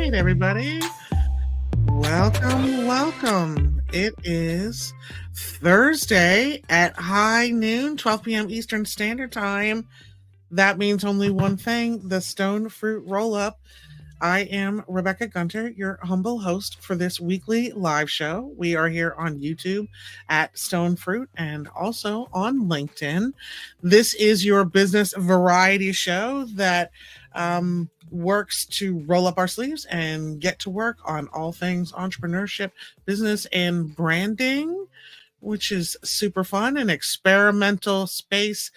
right, everybody. Welcome. It is Thursday at high noon, 12 p.m. Eastern Standard Time. That means only one thing, the Stoned Fruit Roll-Up. I am Rebecca Gunter, your humble host for this weekly live show. We are here on YouTube at Stone Fruit and also on LinkedIn. This is your business variety show that works to roll up our sleeves and get to work on all things entrepreneurship, business, and branding, which is super fun, an experimental space,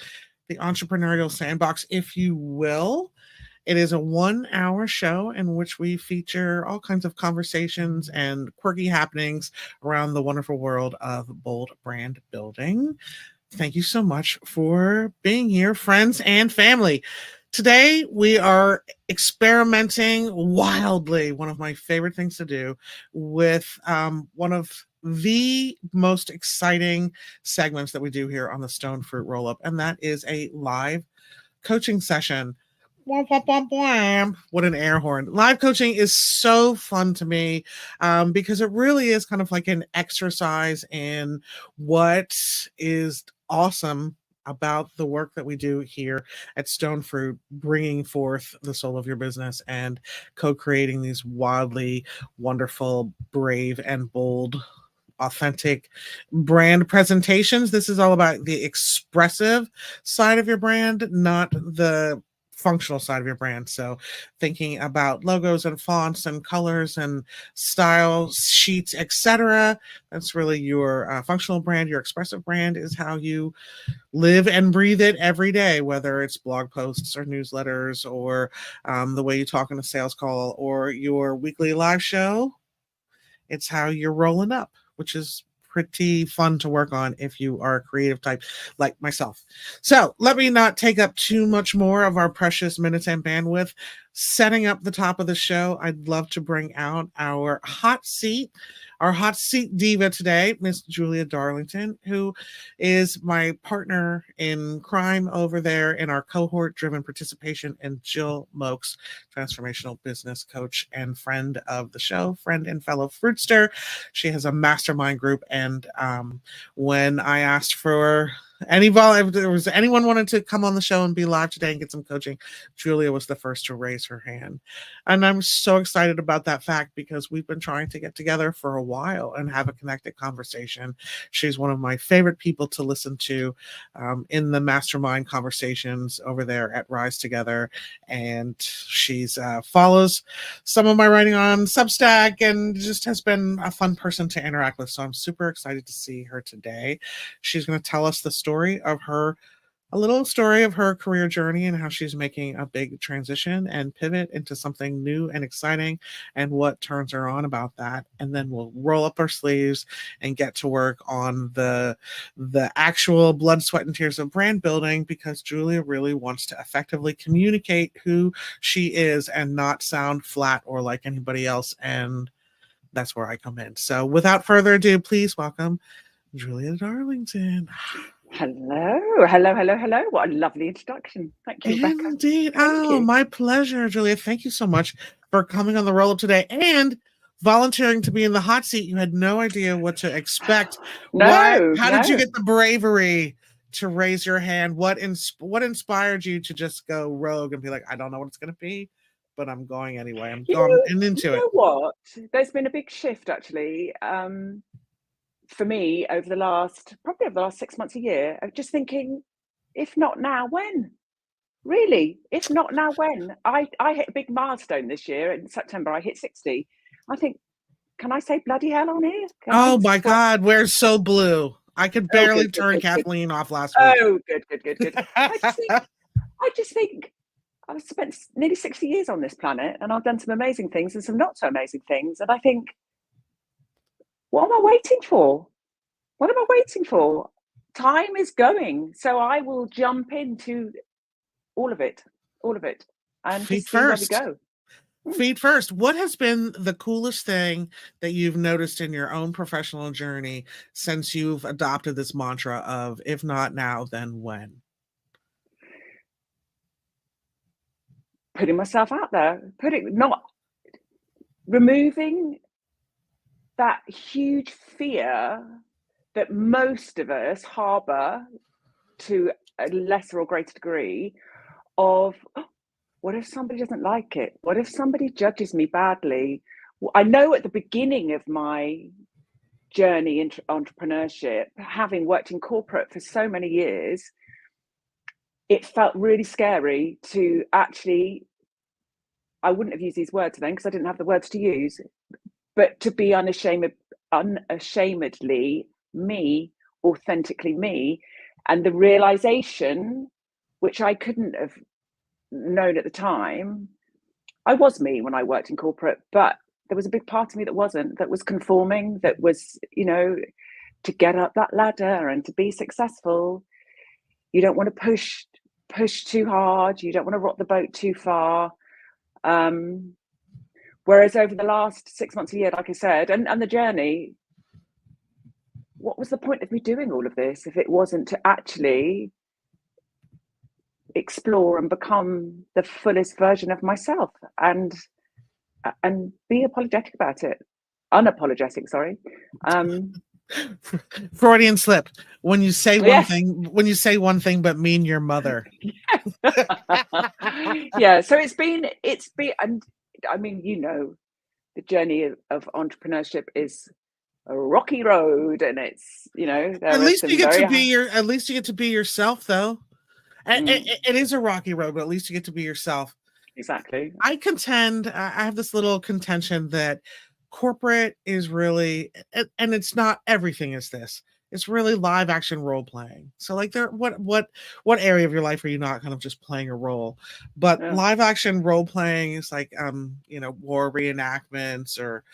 the entrepreneurial sandbox, if you will. It is a 1 hour show in which we feature all kinds of conversations and quirky happenings around the wonderful world of bold brand building. Thank you so much for being here, friends and family. Today, we are experimenting wildly, one of my favorite things to do, with one of the most exciting segments that we do here on the Stone Fruit Roll-Up, and that is a live coaching session. What an air horn. Live coaching is so fun to me because it really is kind of like an exercise in what is awesome about the work that we do here at Stone Fruit, bringing forth the soul of your business and co-creating these wildly wonderful, brave, and bold authentic brand presentations. This is all about the expressive side of your brand, not the functional side of your brand. So thinking about logos and fonts and colors and style sheets, etc. That's really your functional brand. Your expressive brand is how you live and breathe it every day, whether it's blog posts or newsletters or the way you talk in a sales call or your weekly live show. It's how you're rolling up, which is pretty fun to work on if you are a creative type like myself. So let me not take up too much more of our precious minutes and bandwidth. Setting up the top of the show, I'd love to bring out our hot seat diva today, Miss Julia Darlington, who is my partner in crime over there in our cohort-driven participation, and Gill Moakes, transformational business coach and friend of the show, friend and fellow fruitster. She has a mastermind group, and when I asked for if there was anyone wanted to come on the show and be live today and get some coaching, Julia was the first to raise her hand. And I'm so excited about that fact because we've been trying to get together for a while and have a connected conversation. She's one of my favorite people to listen to in the mastermind conversations over there at Rise Together. And she's follows some of my writing on Substack and just has been a fun person to interact with. So I'm super excited to see her today. She's going to tell us a little story of her career journey and how she's making a big transition and pivot into something new and exciting and what turns her on about that. And then we'll roll up our sleeves and get to work on the actual blood, sweat, and tears of brand building, because Julia really wants to effectively communicate who she is and not sound flat or like anybody else. And that's where I come in. So without further ado, please welcome Julia Darlington. Hello. What a lovely introduction. Thank you, Rebecca. Indeed. My pleasure, Julia. Thank you so much for coming on the roll-up today and volunteering to be in the hot seat. You had no idea what to expect. How did you get the bravery to raise your hand? What inspired you to just go rogue and be like, I don't know what it's going to be, but I'm going anyway. I'm going into it. You know what? There's been a big shift, actually. For me, over the last 6 months, a year, of just thinking, if not now, when? Really, if not now, when? I hit a big milestone this year in September. I hit 60. I think, can I say bloody hell on here? My God, we're so blue. I could barely turn Kathleen off last week. Oh, good. I just think I've spent nearly 60 years on this planet, and I've done some amazing things and some not so amazing things. And I think, what am I waiting for? Time is going, so I will jump into all of it, and feet just see where we go. Feet first. What has been the coolest thing that you've noticed in your own professional journey since you've adopted this mantra of, if not now, then when? Putting myself out there, removing that huge fear that most of us harbour to a lesser or greater degree of, oh, what if somebody doesn't like it? What if somebody judges me badly? I know at the beginning of my journey into entrepreneurship, having worked in corporate for so many years, it felt really scary to actually, I wouldn't have used these words then because I didn't have the words to use, but to be unashamedly me, authentically me. And the realization, which I couldn't have known at the time, I was me when I worked in corporate, but there was a big part of me that wasn't, that was conforming, that was, to get up that ladder and to be successful, you don't want to push too hard, you don't want to rock the boat too far. Whereas over the last 6 months, a year, like I said, and the journey, what was the point of me doing all of this if it wasn't to actually explore and become the fullest version of myself and be apologetic about it? Unapologetic, sorry. Freudian slip. When you say one Yes. thing, but mean your mother. Yeah. So it's been, and I mean, the journey of entrepreneurship is a rocky road, and it's, there At are least some you get very to be at least you get to be yourself, though. It is a rocky road, but at least you get to be yourself. Exactly. I have this little contention that corporate is really, and it's not everything is this. It's really live action role playing. So like what area of your life are you not kind of just playing a role? But Yeah. live action role playing is like war reenactments or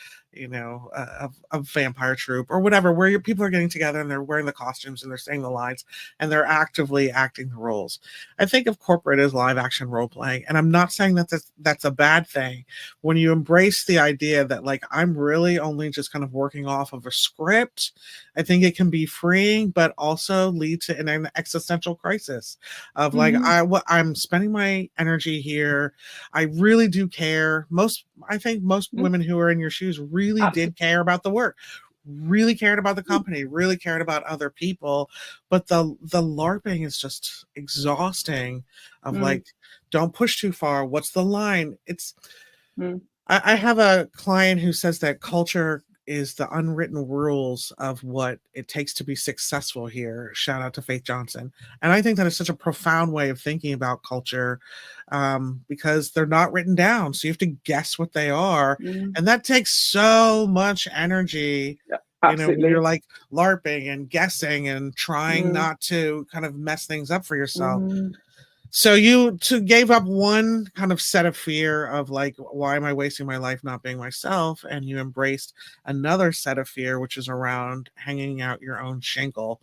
a vampire troupe or whatever, where your people are getting together and they're wearing the costumes and they're saying the lines and they're actively acting the roles. I think of corporate as live action role playing, and I'm not saying that that's a bad thing. When you embrace the idea that like I'm really only just kind of working off of a script, I think it can be freeing, but also lead to an existential crisis of like I'm spending my energy here. I really do care. I think most women who are in your shoes really did care about the work, really cared about the company, really cared about other people, but the LARPing is just exhausting of like, don't push too far. What's the line? I have a client who says that culture is the unwritten rules of what it takes to be successful here. Shout out to Faith Johnson. And I think that is such a profound way of thinking about culture, because they're not written down. So you have to guess what they are. And that takes so much energy. Yeah, When you're like LARPing and guessing and trying not to kind of mess things up for yourself. So you gave up one kind of set of fear of like, why am I wasting my life not being myself? And you embraced another set of fear, which is around hanging out your own shingle.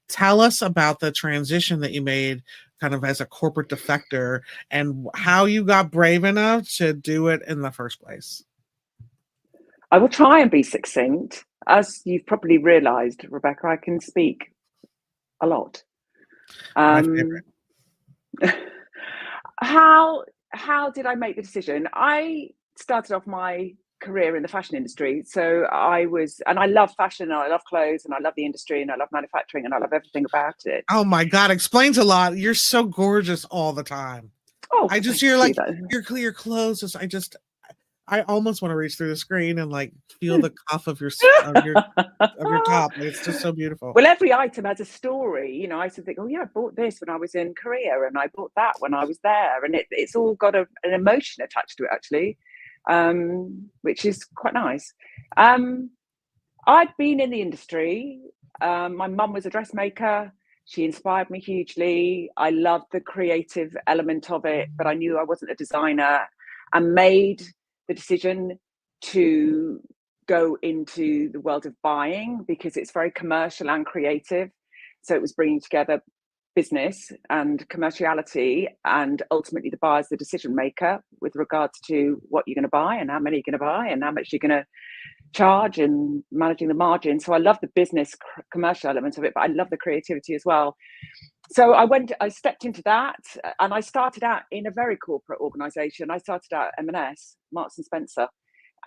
Tell us about the transition that you made kind of as a corporate defector and how you got brave enough to do it in the first place. I will try and be succinct. As you've probably realized, Rebecca, I can speak a lot. My favorite. How did I make the decision? I started off my career in the fashion industry. So I love fashion and I love clothes and I love the industry and I love manufacturing and I love everything about it. Oh my God, explains a lot. You're so gorgeous all the time. Oh, I just hear like your clothes. I almost want to reach through the screen and like feel the cuff of your top. It's just so beautiful. Well, every item has a story. I used to think, oh yeah, I bought this when I was in Korea and I bought that when I was there. And it's all got an emotion attached to it, actually, which is quite nice. I'd been in the industry. My mum was a dressmaker. She inspired me hugely. I loved the creative element of it, but I knew I wasn't a designer, and made the decision to go into the world of buying because it's very commercial and creative. So it was bringing together business and commerciality, and ultimately the buyer's the decision maker with regards to what you're going to buy and how many you're going to buy and how much you're going to charge and managing the margin. So I love the business commercial elements of it, but I love the creativity as well. So I stepped into that, and I started out in a very corporate organization. I started out at M&S, Marks and Spencer,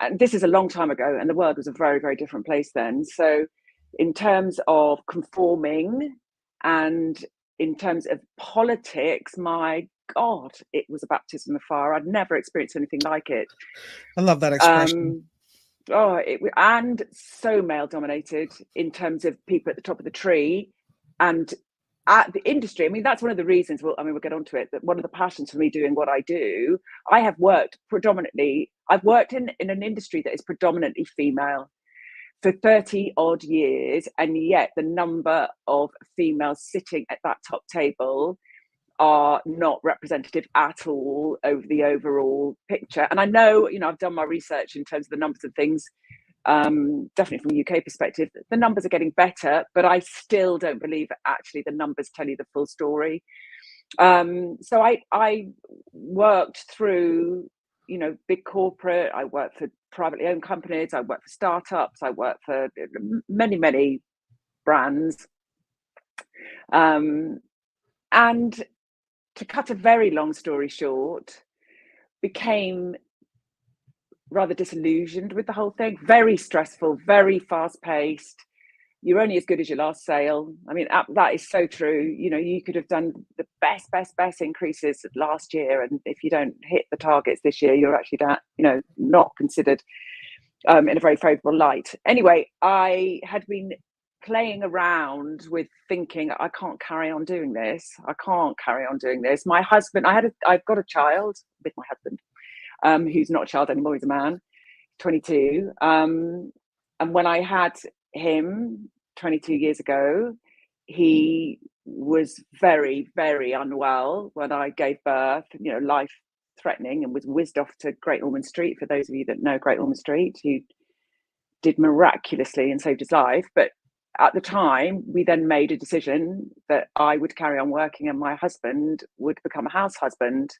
and this is a long time ago, and the world was a very, very different place then. So in terms of conforming and in terms of politics, my God, it was a baptism of fire. I'd never experienced anything like it. I love that expression. And so male dominated in terms of people at the top of the tree, and at the industry. I mean, that's one of the reasons, we'll get onto it, that one of the passions for me doing what I do, I've worked in an industry that is predominantly female for 30 odd years, and yet the number of females sitting at that top table are not representative at all over the overall picture. And I know, I've done my research in terms of the numbers of things, definitely from a UK perspective, the numbers are getting better, but I still don't believe actually the numbers tell you the full story. So I worked through, big corporate, I worked for privately owned companies, I worked for startups, I worked for many brands. And to cut a very long story short, became rather disillusioned with the whole thing. Very stressful, very fast paced. You're only as good as your last sale. I mean, that is so true. You could have done the best increases last year, and if you don't hit the targets this year, you're actually not considered in a very favourable light. Anyway, I had been playing around with thinking, I can't carry on doing this. My husband, I've got a child with my husband, who's not a child anymore, he's a man, 22. And when I had him 22 years ago, he was very, very unwell when I gave birth, life threatening, and was whizzed off to Great Ormond Street, for those of you that know Great Ormond Street, who did miraculously and saved his life. But at the time, we then made a decision that I would carry on working and my husband would become a house husband,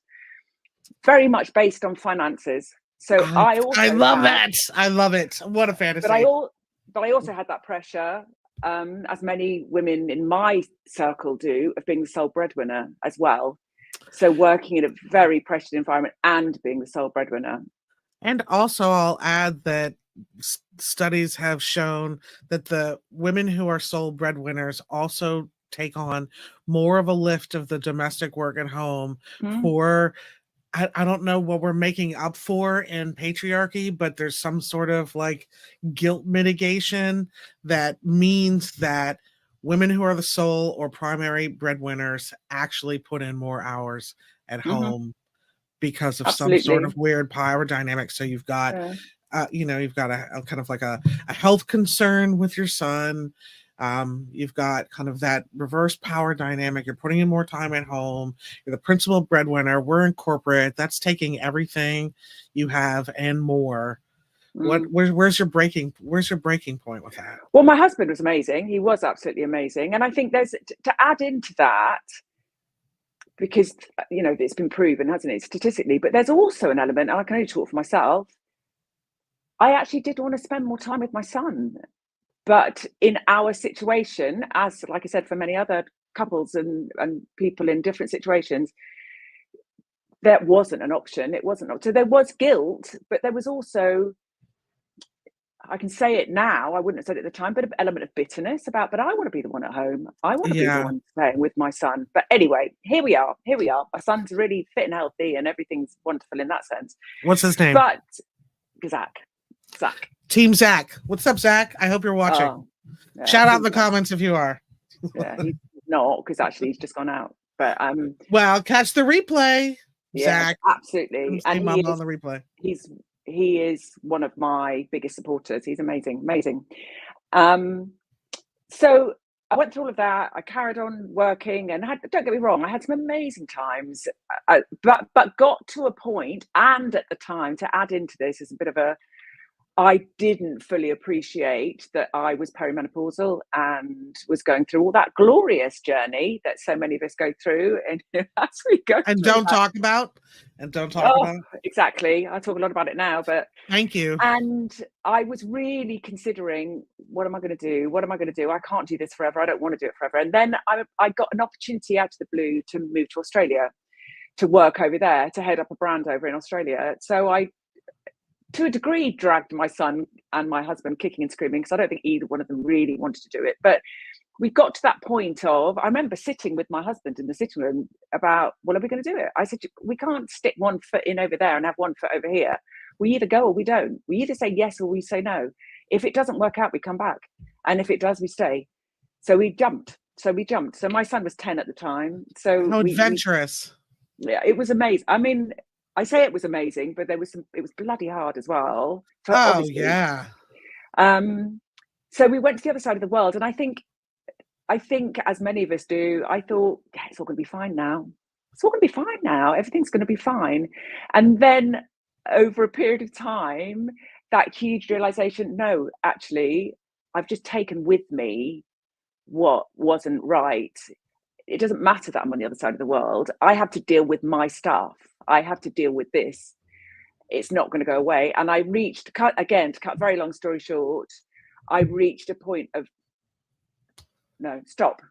very much based on finances. So I love that. I love it. What a fantasy. But I also had that pressure, as many women in my circle do, of being the sole breadwinner as well. So working in a very pressured environment and being the sole breadwinner. And also I'll add that studies have shown that the women who are sole breadwinners also take on more of a lift of the domestic work at home for, I don't know what we're making up for in patriarchy, but there's some sort of like guilt mitigation that means that women who are the sole or primary breadwinners actually put in more hours at home because of some sort of weird power dynamic. So you've got, you've got a kind of like a health concern with your son. You've got kind of that reverse power dynamic. You're putting in more time at home. You're the principal breadwinner. We're in corporate. That's taking everything you have and more. Where's your breaking point with that? Well, my husband was amazing. He was absolutely amazing. And I think there's, to add into that, because, it's been proven, hasn't it, statistically, but there's also an element, and I can only talk for myself, I actually did want to spend more time with my son. But in our situation, as like I said, for many other couples and people in different situations, that wasn't an option. It wasn't. So there was guilt, but there was also, I can say it now, I wouldn't have said it at the time, but an element of bitterness about, but I want to be the one at home. I want to be the one staying with my son. But anyway, here we are. My son's really fit and healthy and everything's wonderful in that sense. What's his name? But Zach. Team Zach. What's up, Zach? I hope you're watching. Shout out in the comments if you are. Yeah, he's not, because actually he's just gone out. But well, catch the replay. Zach. Absolutely. And he is on the replay. He is one of my biggest supporters. He's amazing. So I went through all of that. I carried on working, and don't get me wrong, I had some amazing times, but got to a point, and at the time, to add into this is a bit of I didn't fully appreciate that I was perimenopausal and was going through all that glorious journey that so many of us go through. And as we go and through don't talk about. Exactly. I talk a lot about it now, but thank you. And I was really considering, what am I going to do? I can't do this forever. I don't want to do it forever. And then I got an opportunity out of the blue to move to Australia, to work over there, to head up a brand over in Australia. So I to a degree, dragged my son and my husband kicking and screaming, because I don't think either one of them really wanted to do it. But we got to that point of, I remember sitting with my husband in the sitting room about, well, are we going to do it? I said, we can't stick one foot in over there and have one foot over here. We either go or we don't. We either say yes or we say no. If it doesn't work out, we come back. And if it does, we stay. So we jumped. So my son was 10 at the time. So How adventurous. Yeah, it was amazing. I mean, I say it was amazing, but it was bloody hard as well. Oh, yeah. So we went to the other side of the world, and I think as many of us do, I thought, yeah, it's all going to be fine now. It's all going to be fine now. Everything's going to be fine. And then over a period of time, that huge realization, no, actually, I've just taken with me what wasn't right. It doesn't matter that I'm on the other side of the world. I have to deal with my stuff. I have to deal with this. It's not going to go away. And I to cut a very long story short, I reached a point of, no, stop.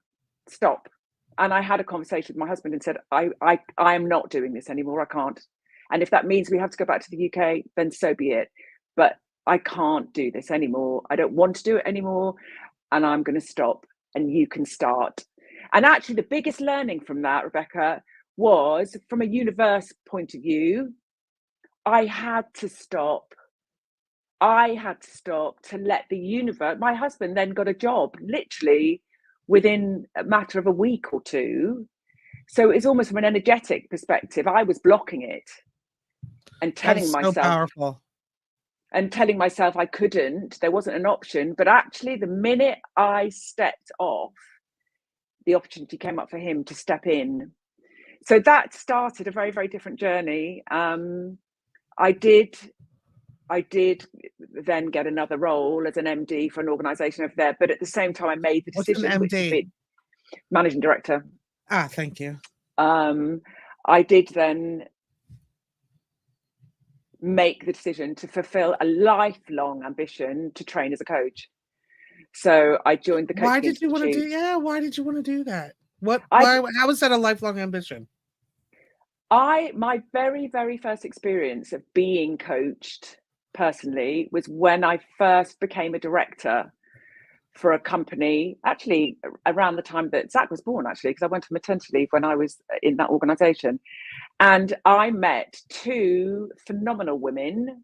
And I had a conversation with my husband and said, I am not doing this anymore. I can't. And if that means we have to go back to the UK, then so be it. But I can't do this anymore. I don't want to do it anymore. And I'm going to stop, and you can start. And actually, the biggest learning from that, Rebecca, was from a universe point of view, I had to stop to let the universe. My husband then got a job literally within a matter of a week or two. So it's almost from an energetic perspective, I was blocking it and telling myself, so powerful. And telling myself I couldn't, there wasn't an option. But actually, the minute I stepped off, the opportunity came up for him to step in. So that started a very, very different journey. I did then get another role as an MD for an organisation over there, but at the same time, I made the decision. What's an MD? Which would be managing director. Thank you. I did then make the decision to fulfill a lifelong ambition to train as a coach. So I joined the Coaching Why did you Institute. want to do? Yeah, why did you want to do that? How was that a lifelong ambition? My very, very first experience of being coached personally was when I first became a director for a company, actually around the time that Zach was born, actually, because I went on maternity leave when I was in that organisation. And I met two phenomenal women,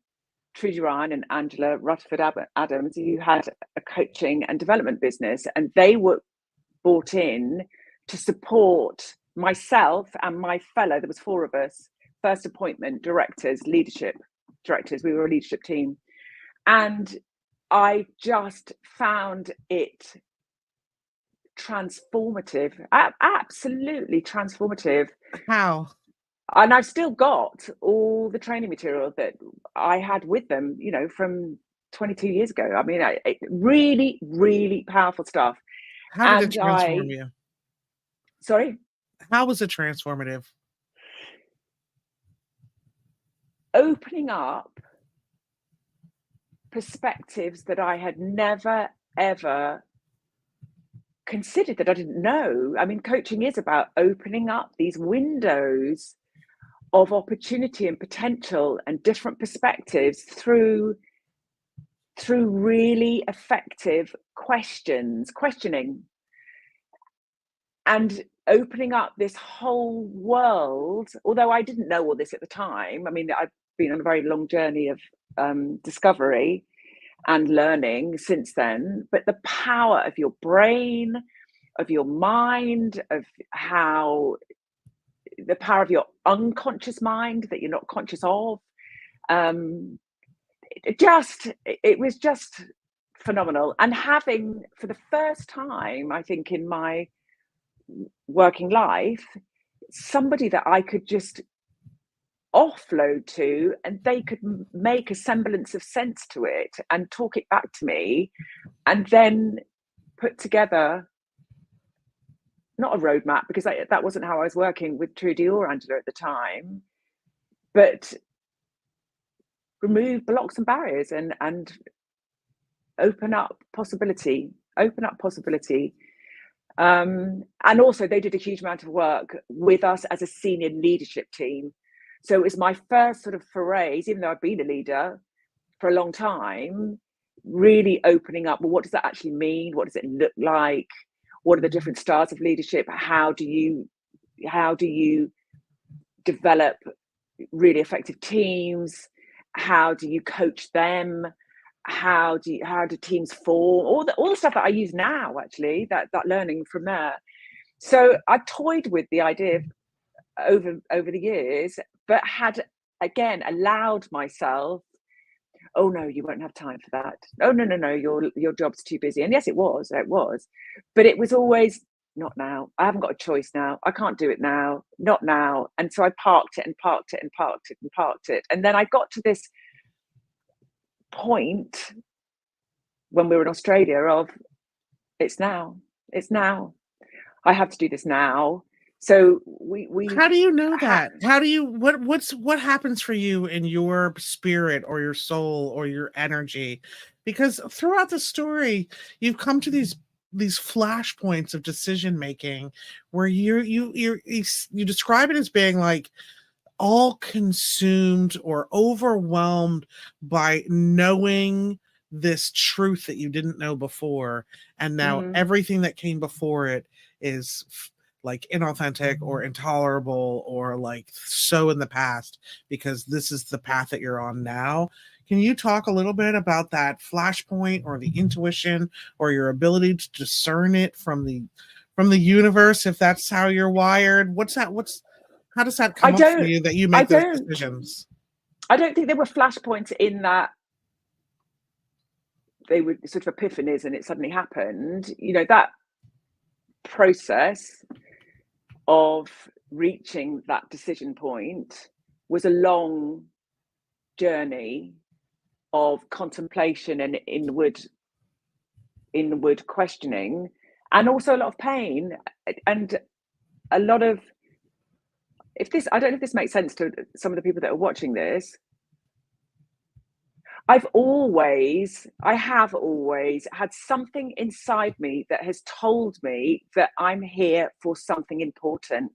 Trudy Ryan and Angela Rutherford Adams, who had a coaching and development business, and they were brought in to support myself and my fellow, there was 4 of us, first appointment directors, leadership directors. We were a leadership team. And I just found it transformative, absolutely transformative. How? And I've still got all the training material that I had with them, from 22 years ago. I mean, really, really powerful stuff. How did it transform you? Sorry? How was it transformative? Opening up perspectives that I had never, ever considered, that I didn't know. I mean, coaching is about opening up these windows of opportunity and potential and different perspectives through really effective questioning, and opening up this whole world. Although I didn't know all this at the time. I mean, I've been on a very long journey of discovery and learning since then, but the power of your brain, of your mind, of how the power of your unconscious mind that you're not conscious of, it was just phenomenal. And having, for the first time, I think, in my working life, somebody that I could just offload to, and they could make a semblance of sense to it and talk it back to me, and then put together not a roadmap, because that wasn't how I was working with Trudy or Angela at the time, but remove blocks and barriers and open up possibility. And also they did a huge amount of work with us as a senior leadership team. So it was my first sort of forays, even though I've been a leader, for a long time, really opening up, well, what does that actually mean? What does it look like? What are the different styles of leadership? How do you develop really effective teams? How do you coach them? How do teams form? All the stuff that I use now, actually, that learning from there. So I toyed with the idea over the years, but had again allowed myself, oh no, you won't have time for that. Oh no, your job's too busy. And yes, it was, but it was always not now. I haven't got a choice now. I can't do it now. Not now. And so I parked it and parked it and parked it and parked it. And then I got to this point when we were in Australia of it's now. I have to do this now. So we How do you know that? How do you what happens for you in your spirit or your soul or your energy? Because throughout the story, you've come to these flashpoints of decision making where you describe it as being like all consumed or overwhelmed by knowing this truth that you didn't know before, and now everything that came before it is like inauthentic or intolerable or like so in the past, because this is the path that you're on now. Can you talk a little bit about that flashpoint or the intuition or your ability to discern it from the universe, if that's how you're wired? How does that come up for you that you make those decisions? I don't think there were flashpoints in that they were sort of epiphanies and it suddenly happened. You know, that process of reaching that decision point was a long journey of contemplation and inward questioning, and also a lot of pain and a lot of, I don't know if this makes sense to some of the people that are watching this. I have always had something inside me that has told me that I'm here for something important.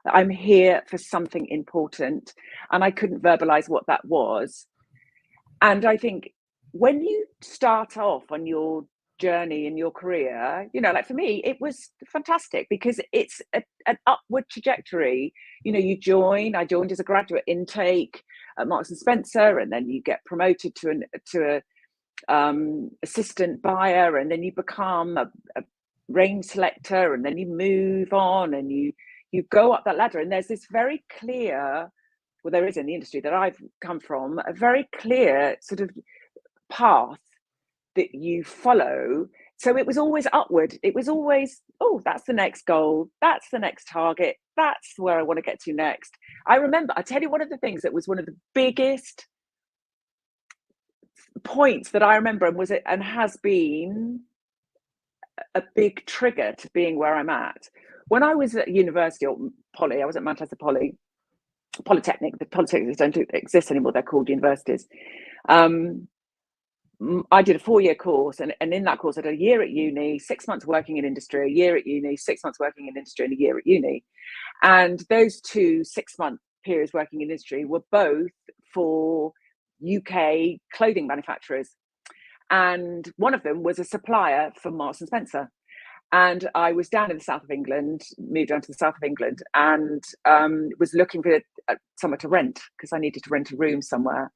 I'm here for something important. And I couldn't verbalize what that was. And I think when you start off on your journey in your career, you know, like for me, it was fantastic because it's an upward trajectory. You know, I joined as a graduate intake at Marks and Spencer, and then you get promoted to a assistant buyer, and then you become a range selector, and then you move on and you go up that ladder. And there's this very clear, well, there is in the industry that I've come from, a very clear sort of path that you follow. So it was always upward. It was always, oh, that's the next goal. That's the next target. That's where I want to get to next. I tell you, one of the things that was one of the biggest points that I remember and has been a big trigger to being where I'm at. When I was at university or Poly, I was at Manchester Polytechnic. The polytechnics don't exist anymore. They're called universities. I did a 4-year course, and in that course I did a year at uni, 6 months working in industry, a year at uni, 6 months working in industry, and a year at uni. And those 2 6-month periods working in industry were both for UK clothing manufacturers. And one of them was a supplier for Marks and Spencer. And I was down in the south of England, moved down to the south of England, and was looking for somewhere to rent because I needed to rent a room somewhere.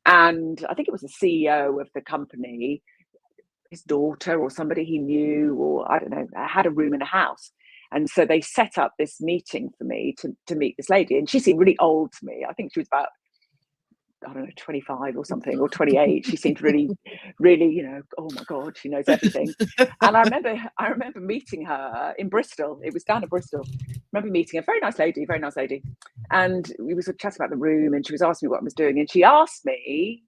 And I think it was the CEO of the company, his daughter or somebody he knew, or I don't know, had a room in a house. And so they set up this meeting for me to meet this lady. And she seemed really old to me. I think she was about, I don't know, 25 or something, or 28. She seemed really, really, you know, oh my God, she knows everything. And I remember meeting her in Bristol. It was down in Bristol. I remember meeting a very nice lady. And we were sort of chatting about the room, and she was asking me what I was doing. And she asked me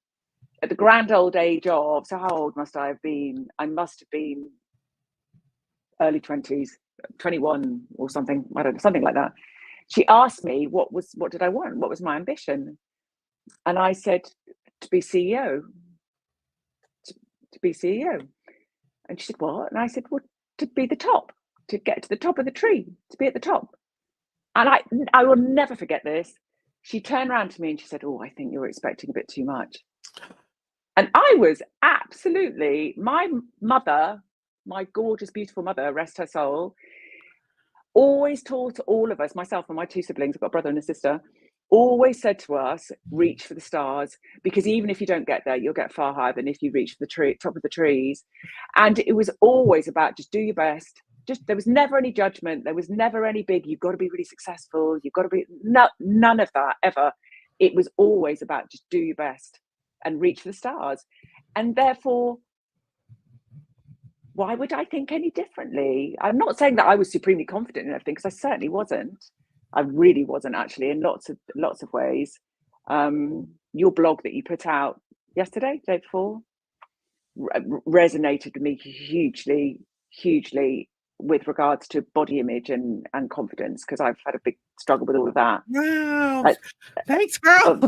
at the grand old age of, so how old must I have been? I must have been early 20s, 21 or something. I don't know, something like that. She asked me what did I want? What was my ambition? And I said, to be CEO. To be CEO. And she said, what? And I said, well, to be the top, to get to the top of the tree, to be at the top. And I will never forget this. She turned around to me and she said, oh, I think you're expecting a bit too much. And I was absolutely, my mother, my gorgeous, beautiful mother, rest her soul, always taught all of us, myself and my two siblings, I've got a brother and a sister, always said to us, reach for the stars, because even if you don't get there, you'll get far higher than if you reach the top of the trees. And it was always about just do your best. Just, there was never any judgment. There was never any big, you've got to be really successful. You've got to be, none of that ever. It was always about just do your best and reach for the stars. And therefore, why would I think any differently? I'm not saying that I was supremely confident in everything, because I certainly wasn't. I really wasn't, actually, in lots of ways. Your blog that you put out yesterday, day before, resonated with me hugely with regards to body image and confidence, because I've had a big struggle with all of that. Wow. Thanks, girl.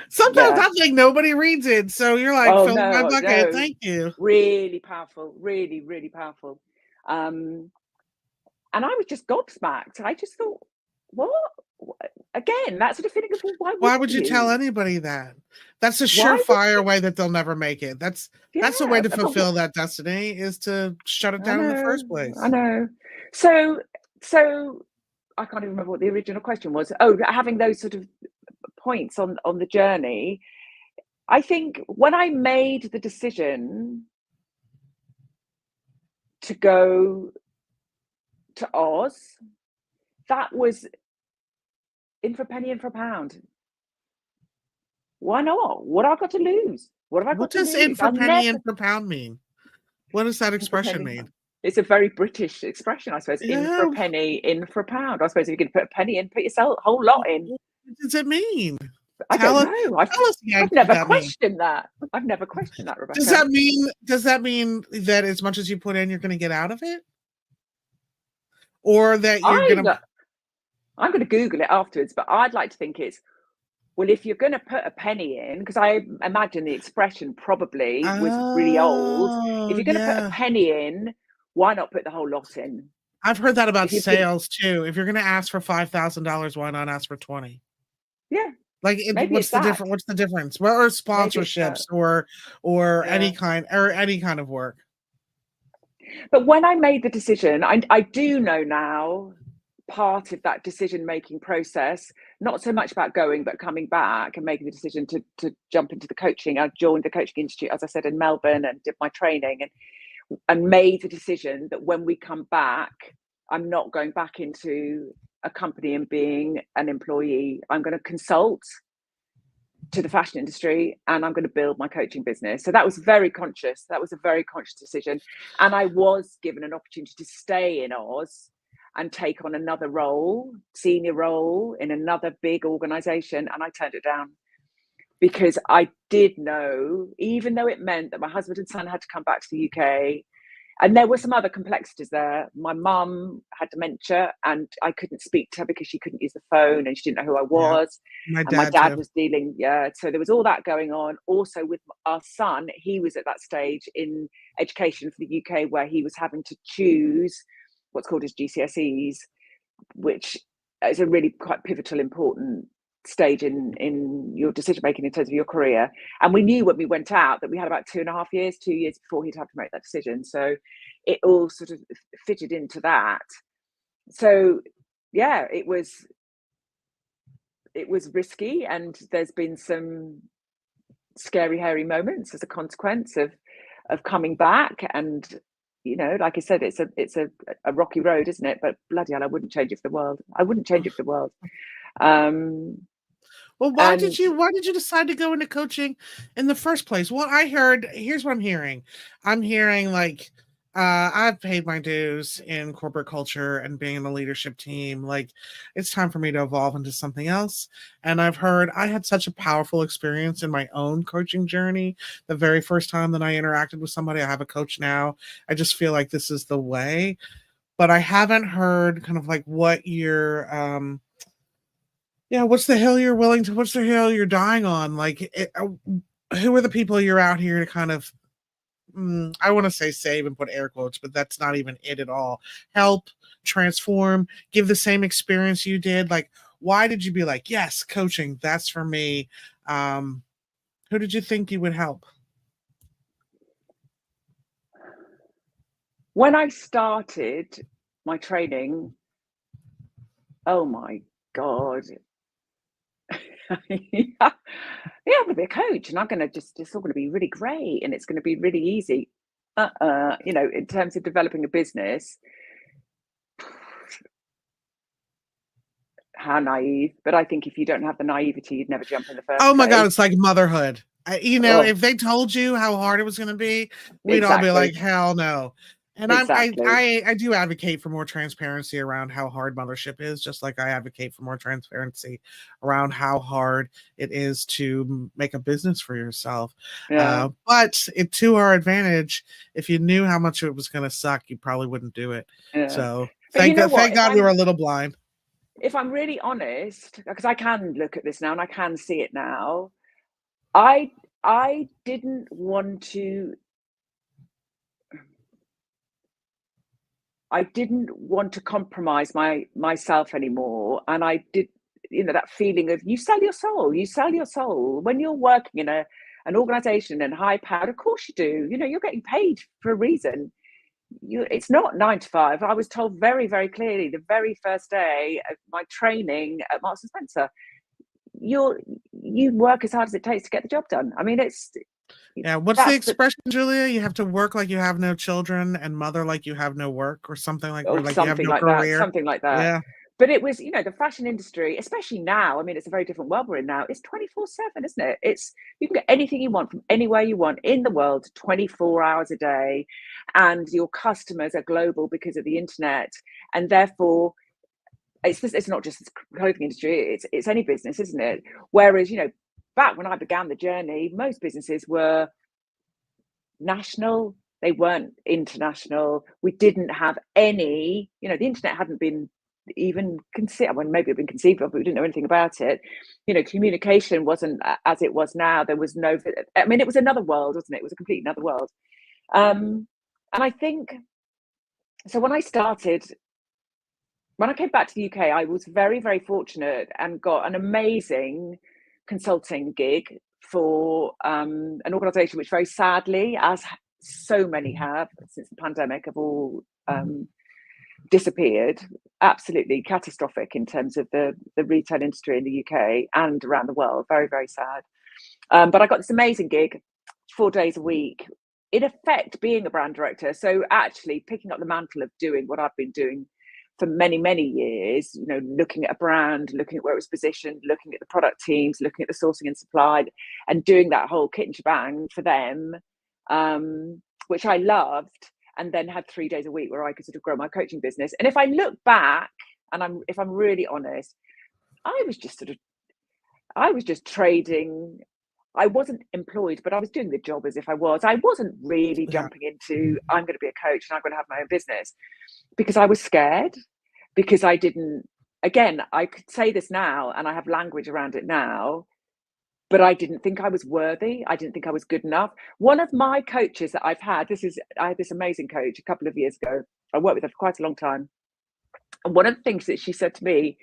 Sometimes I think nobody reads it, so you're like, fill my bucket. Thank you. Really powerful, really powerful. And I was just gobsmacked. I just thought, what? Again, that sort of feeling of, well, why would you tell anybody that? That's a surefire way that they'll never make it. That's the way to fulfill that destiny, is to shut it down in the first place. I know. So I can't even remember what the original question was. Oh, having those sort of points on the journey. I think when I made the decision to go to Oz, that was in for a penny, in for a pound. Why not? What have I got to lose? What have I got to lose? What does in for penny, in for pound mean? What does that expression mean? It's a very British expression, I suppose. Yeah. In for a penny, in for a pound. I suppose if you could put a penny in, put yourself a whole lot in. What does it mean? I don't know. I've never questioned that. I've never questioned that, Rebecca. Does that mean that as much as you put in, you're going to get out of it? Or that you're going to... I'm going to Google it afterwards, but I'd like to think it's, well, if you're going to put a penny in, because I imagine the expression probably was really old. If you're going to put a penny in, why not put the whole lot in? I've heard that about sales too. If you're going to ask for $5,000, why not ask for 20? Yeah. Like, what's the difference? What's the difference? Well, or sponsorships or any kind of work. But when I made the decision, I do know now, part of that decision-making process, not so much about going, but coming back and making the decision to jump into the coaching. I joined the coaching institute, as I said, in Melbourne, and did my training and made the decision that when we come back, I'm not going back into a company and being an employee. I'm going to consult to the fashion industry, and I'm going to build my coaching business. So that was very conscious. That was a very conscious decision. And I was given an opportunity to stay in Oz and take on another role, senior role in another big organization. And I turned it down because I did know, even though it meant that my husband and son had to come back to the UK, and there were some other complexities there. My mum had dementia, and I couldn't speak to her because she couldn't use the phone, and she didn't know who I was. Yeah. My dad was dealing, so there was all that going on. Also with our son, he was at that stage in education for the UK where he was having to choose what's called his GCSEs, which is a really quite pivotal, important stage in your decision making in terms of your career. And we knew when we went out that we had about 2.5 years, 2 years before he'd have to make that decision. So it all sort of fitted into that. So yeah, it was risky, and there's been some scary, hairy moments as a consequence of coming back. And like I said, it's a rocky road, isn't it? But bloody hell, I wouldn't change it for the world. I wouldn't change it for the world. Well, why did you decide to go into coaching in the first place? Well, here's what I'm hearing. I'm hearing like, I've paid my dues in corporate culture and being in a leadership team. Like, it's time for me to evolve into something else. And I've heard I had such a powerful experience in my own coaching journey. The very first time that I interacted with somebody, I have a coach now. I just feel like this is the way. But I haven't heard kind of like what your what's the hill you're dying on? Like, who are the people you're out here to kind of, I want to say save and put air quotes, but that's not even it at all. Help, transform, give the same experience you did. Like, why did you be like, yes, coaching, that's for me? Who did you think you would help? when I started my training, oh my God. Yeah, I'm going to be a coach and I'm going to it's all going to be really great and it's going to be really easy. You know, in terms of developing a business, how naive. But I think if you don't have the naivety, you'd never jump in the first Oh my God, place. it's like motherhood. You know, Oh, if they told you how hard it was going to be, we'd all be like, exactly. hell no. And Exactly. I do advocate for more transparency around how hard mothership is, just like I advocate for more transparency around how hard it is to make a business for yourself. Yeah. But to our advantage, if you knew how much it was going to suck, you probably wouldn't do it. Yeah. So But you know what? thank God we were a little blind. If I'm really honest, because I can look at this now and I can see it now, I I didn't want to I didn't want to compromise myself anymore. And I did, you know, that feeling of you sell your soul, you sell your soul. When you're working in an organization and high powered, of course you do. You know, you're getting paid for a reason. It's not 9 to 5. I was told very, very clearly the very first day of my training at Marks and Spencer, you work as hard as it takes to get the job done. I mean, Yeah, what's the that's the expression, Julia? You have to work like you have no children and mother like you have no work, or something like, or or like you have no career. something like that. Yeah. But it was, you know, the fashion industry, especially now. I mean, it's a very different world we're in now. It's 24/7, isn't it? It's you can get anything you want from anywhere you want in the world, 24 hours a day, and your customers are global because of the internet, and therefore it's not just the clothing industry, it's any business, isn't it? Whereas, you know, back when I began the journey, most businesses were national, they weren't international. We didn't have any, you know, the internet hadn't been even conceived. Well, maybe it had been conceived of, but we didn't know anything about it. You know, communication wasn't as it was now. There was no, I mean, it was another world, wasn't it? It was a completely another world. And I think, so when I came back to the UK, I was very, very fortunate and got an amazing consulting gig for an organisation which, very sadly, as so many have since the pandemic, have all disappeared. Absolutely catastrophic in terms of the retail industry in the UK and around the world. Very, very sad. But I got this amazing gig, 4 days a week, in effect being a brand director. So actually picking up the mantle of doing what I've been doing for many, many years, you know, looking at a brand, looking at where it was positioned, looking at the product teams, looking at the sourcing and supply, and doing that whole kit and shebang for them, which I loved, and then had 3 days a week where I could sort of grow my coaching business. And if I look back, and if I'm really honest, I was just trading. I wasn't employed, but I was doing the job as if I was. I wasn't really Yeah. jumping into, I'm going to be a coach and I'm going to have my own business, because I was scared, because I didn't, again, I could say this now and I have language around it now, but I didn't think I was worthy. I didn't think I was good enough. One of my coaches that I had this amazing coach a couple of years ago. I worked with her for quite a long time. And one of the things that she said to me,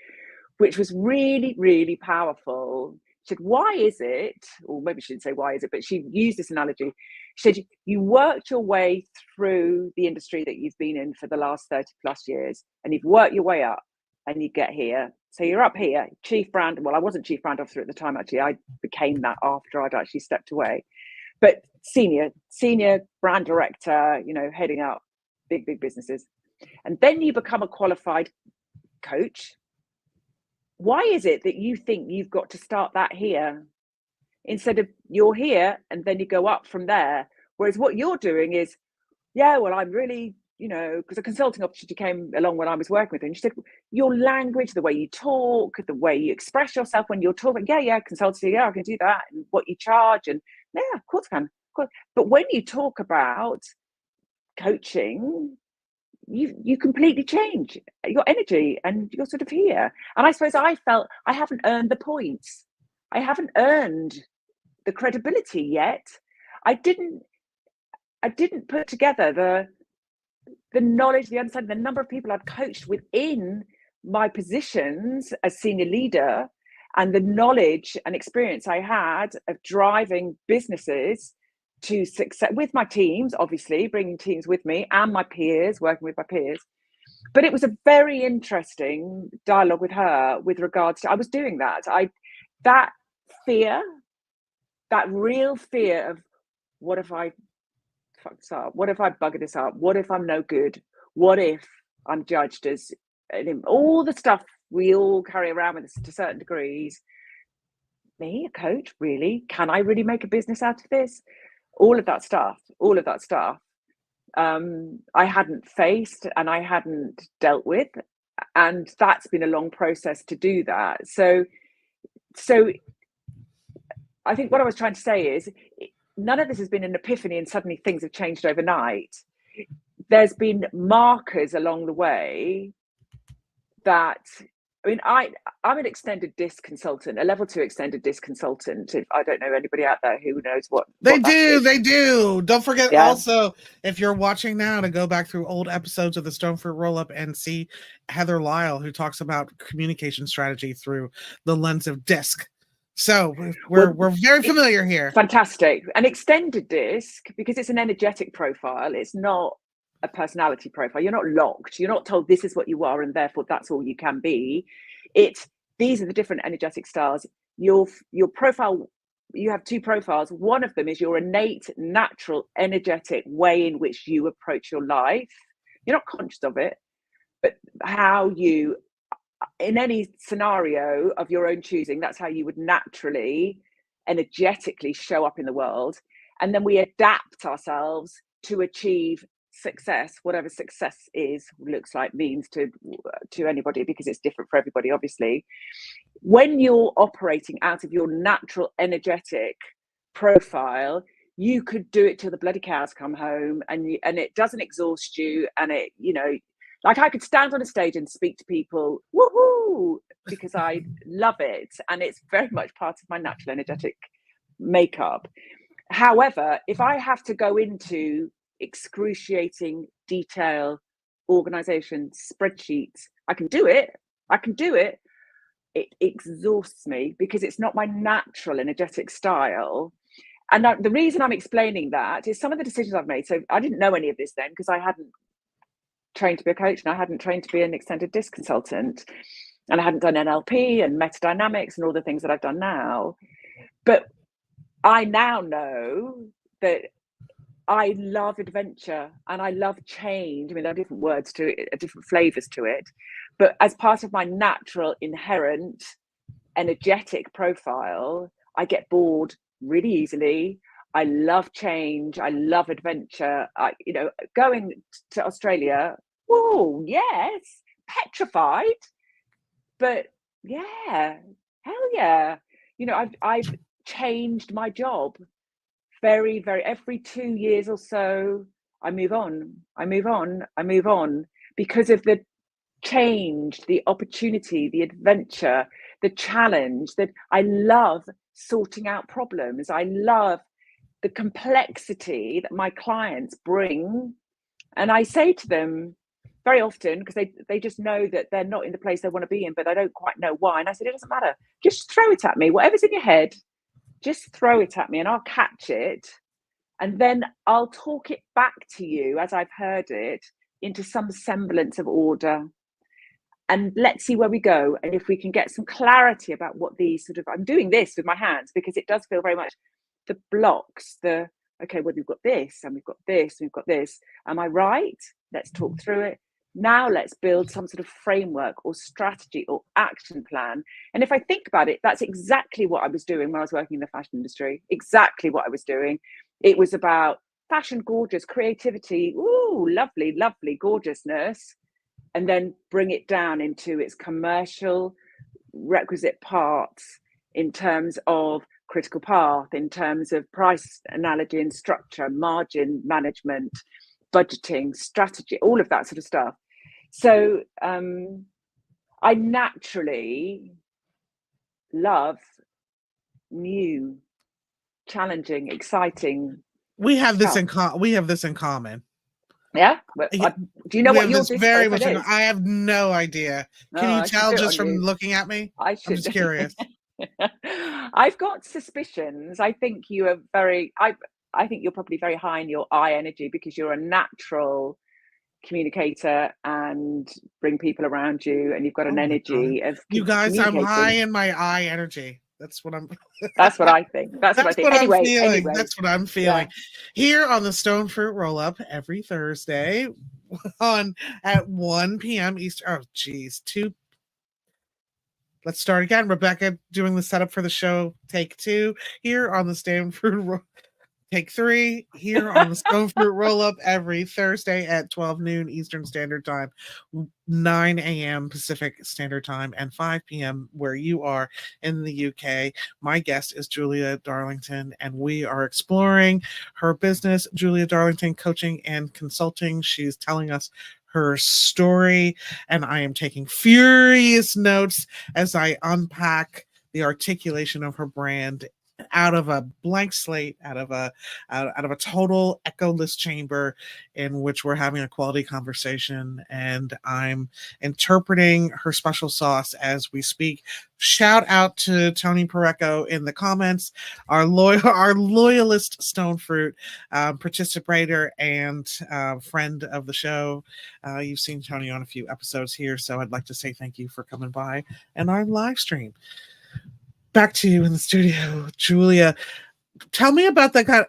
which was really, really powerful. She said, why is it, or maybe she didn't say why is it, but she used this analogy. She said, you worked your way through the industry that you've been in for the last 30 plus years, and you've worked your way up and you get here. So you're up here, chief brand. Well, I wasn't chief brand officer at the time, actually. I became that after I'd actually stepped away. But senior brand director, you know, heading up big, big businesses. And then you become a qualified coach. Why is it that you think you've got to start that here instead of you're here and then you go up from there? Whereas what you're doing is, yeah, well, I'm really, you know, because a consulting opportunity came along when I was working with her, and she said, your language, the way you talk, the way you express yourself when you're talking, yeah, consultancy, yeah, I can do that, and what you charge, and yeah, of course I can. Of course. But when you talk about coaching, you completely change your energy and you're sort of here. And I suppose I felt I haven't earned the points. I haven't earned the credibility yet. I didn't put together the knowledge, the understanding, the number of people I've coached within my positions as senior leader, and the knowledge and experience I had of driving businesses to success with my teams, obviously bringing teams with me and my peers, working with my peers. But it was a very interesting dialogue with her with regards to, I was doing that. That fear, that real fear of, what if I fuck this up? What if I bugger this up? What if I'm no good? What if I'm judged as, all the stuff we all carry around with us to certain degrees. Me, a coach, really? Can I really make a business out of this? All of that stuff. I hadn't faced and I hadn't dealt with, and that's been a long process to do that. So I think what I was trying to say is, none of this has been an epiphany and suddenly things have changed overnight. There's been markers along the way that, I mean, I'm an extended disc consultant, a level 2 extended disc consultant. I don't know anybody out there who knows what they do. Don't forget, yeah. Also, if you're watching now, to go back through old episodes of the Stoned Fruit Roll-Up and see Heather Lyle, who talks about communication strategy through the lens of disc. So we're very familiar here. Fantastic. An extended disc, because it's an energetic profile, it's not a personality profile. You're not locked. You're not told this is what you are and therefore that's all you can be. These are the different energetic styles. Your profile, you have 2 profiles. One of them is your innate, natural, energetic way in which you approach your life. You're not conscious of it, but how you, in any scenario of your own choosing, that's how you would naturally, energetically show up in the world. And then we adapt ourselves to achieve success, whatever success is, looks like, means to anybody, because it's different for everybody, obviously. When you're operating out of your natural energetic profile, you could do it till the bloody cows come home, and it doesn't exhaust you, and it, like, I could stand on a stage and speak to people, woohoo, because I love it, and it's very much part of my natural energetic makeup. However, if I have to go into excruciating detail, organization, spreadsheets, I can do it. It exhausts me because it's not my natural energetic style. And the reason I'm explaining that is some of the decisions I've made. So I didn't know any of this then, because I hadn't trained to be a coach and I hadn't trained to be an extended disc consultant, and I hadn't done NLP and metadynamics and all the things that I've done now. But I now know that I love adventure and I love change. I mean, there are different words to it, different flavors to it, but as part of my natural, inherent, energetic profile, I get bored really easily. I love change. I love adventure. Going to Australia, whoa, yes, petrified, but yeah, hell yeah. I've changed my job very, very, every 2 years or so, I move on because of the change, the opportunity, the adventure, the challenge. That I love sorting out problems. I love the complexity that my clients bring. And I say to them very often, because they just know that they're not in the place they want to be in, but I don't quite know why. And I said, it doesn't matter. Just throw it at me. Whatever's in your head, just throw it at me and I'll catch it. And then I'll talk it back to you as I've heard it into some semblance of order. And let's see where we go. And if we can get some clarity about what these I'm doing this with my hands because it does feel very much the blocks, okay, well, we've got this and we've got this, and we've got this. Am I right? Let's talk through it. Now let's build some sort of framework or strategy or action plan. And if I think about it, that's exactly what I was doing when I was working in the fashion industry. Exactly what I was doing. It was about fashion, gorgeous, creativity, ooh, lovely, lovely, gorgeousness, and then bring it down into its commercial requisite parts in terms of critical path, in terms of price analogy and structure, margin management, budgeting, strategy, all of that sort of stuff. So I naturally love new, challenging, exciting. We have this in common. Yeah. Do you know what yours is? Very much. I have no idea. Can you tell just from looking at me? I'm just curious. I've got suspicions. I think you are very. I think you're probably very high in your I energy because you're a natural communicator and bring people around you, and you've got an energy of you guys, I'm high communicating. in my I energy. That's what I'm That's what I think. That's what I think. I'm Anyway, feeling. That's what I'm feeling. yeah. Here on the Stoned Fruit Roll-Up every Thursday at 1 p.m. Eastern. Oh geez, 2. Let's start again. Rebecca doing the setup for the show. Take 2 here on the Stoned Fruit Take 3 here on the Stoned Fruit Roll-Up every Thursday at 12 noon Eastern Standard Time, 9 a.m. Pacific Standard Time, and 5 p.m. where you are in the UK. My guest is Julia Darlington, and we are exploring her business, Julia Darlington Coaching and Consulting. She's telling us her story, and I am taking furious notes as I unpack the articulation of her brand out of a blank slate, out of a total echoless chamber in which we're having a quality conversation, and I'm interpreting her special sauce as we speak. Shout out to Tony Pareco in the comments, our loyalist Stone Fruit participator and friend of the show. You've seen Tony on a few episodes here, so I'd like to say thank you for coming by and our live stream. Back to you in the studio, Julia. Tell me about that guy.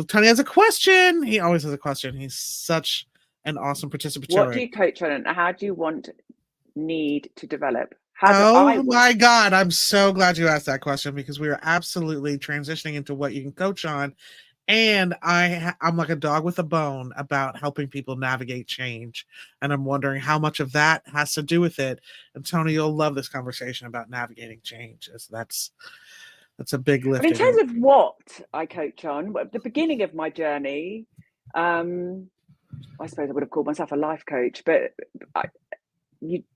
Tony has a question. He always has a question. He's such an awesome participatory. What do you coach on, and how do you need to develop? How my God, I'm so glad you asked that question, because we are absolutely transitioning into what you can coach on. And I'm like a dog with a bone about helping people navigate change. And I'm wondering how much of that has to do with it. And Tony, you'll love this conversation about navigating change. That's a big lift. In terms of what I coach on, at the beginning of my journey, I suppose I would have called myself a life coach, but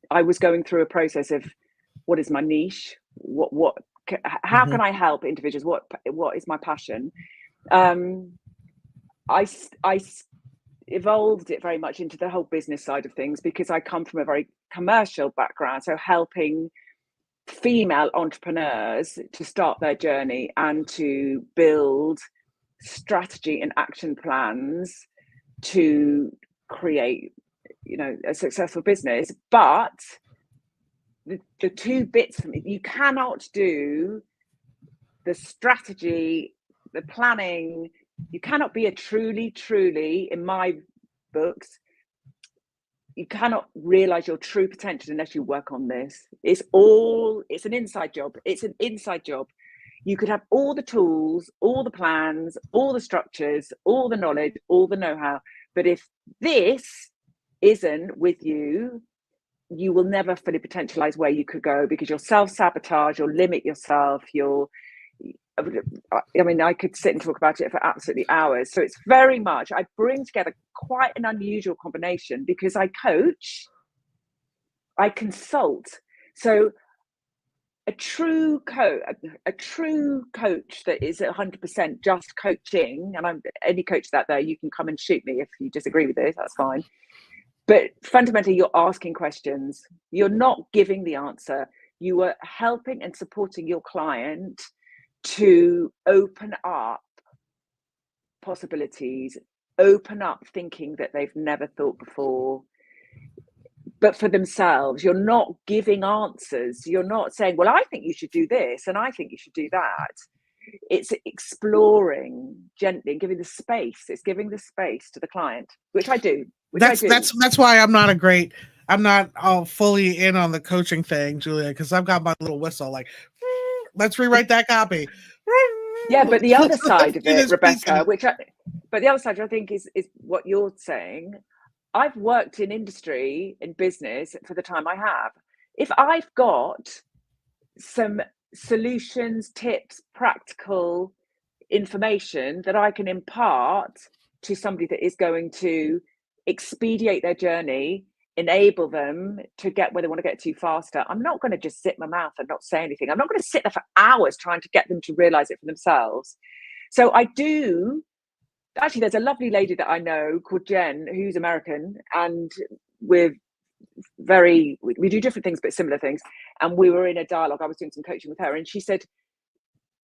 I was going through a process of what is my niche? How can I help individuals? What is my passion? I evolved it very much into the whole business side of things, because I come from a very commercial background, so helping female entrepreneurs to start their journey and to build strategy and action plans to create, a successful business. But the two bits for me, you cannot do the strategy, the planning. You cannot be a truly, in my books, you cannot realize your true potential unless you work on this. It's an inside job. It's an inside job. You could have all the tools, all the plans, all the structures, all the knowledge, all the know-how. But if this isn't with you, you will never fully potentialize where you could go, because you'll self-sabotage, you'll limit yourself, I could sit and talk about it for absolutely hours. So it's very much, I bring together quite an unusual combination, because I coach, I consult. So a true coach that is 100% just coaching, and I'm any coach that there, you can come and shoot me if you disagree with this, that's fine. But fundamentally, you're asking questions. You're not giving the answer. You are helping and supporting your client to open up possibilities, open up thinking that they've never thought before, but for themselves. You're not giving answers. You're not saying, well, I think you should do this and I think you should do that. It's exploring gently and giving the space. It's giving the space to the client, which I do. That's why I'm not all fully in on the coaching thing, Julia, because I've got my little whistle like, let's rewrite that copy. Yeah, but the other side of it, Rebecca, but the other side I think is what you're saying. I've worked in industry, in business for the time I have. If I've got some solutions, tips, practical information that I can impart to somebody that is going to expedite their journey, enable them to get where they want to get to faster, I'm not going to just sit my mouth and not say anything. I'm not going to sit there for hours trying to get them to realize it for themselves. So I do. Actually, there's a lovely lady that I know called Jen, who's American, and we do different things but similar things. And we were in a dialogue. I was doing some coaching with her, and she said,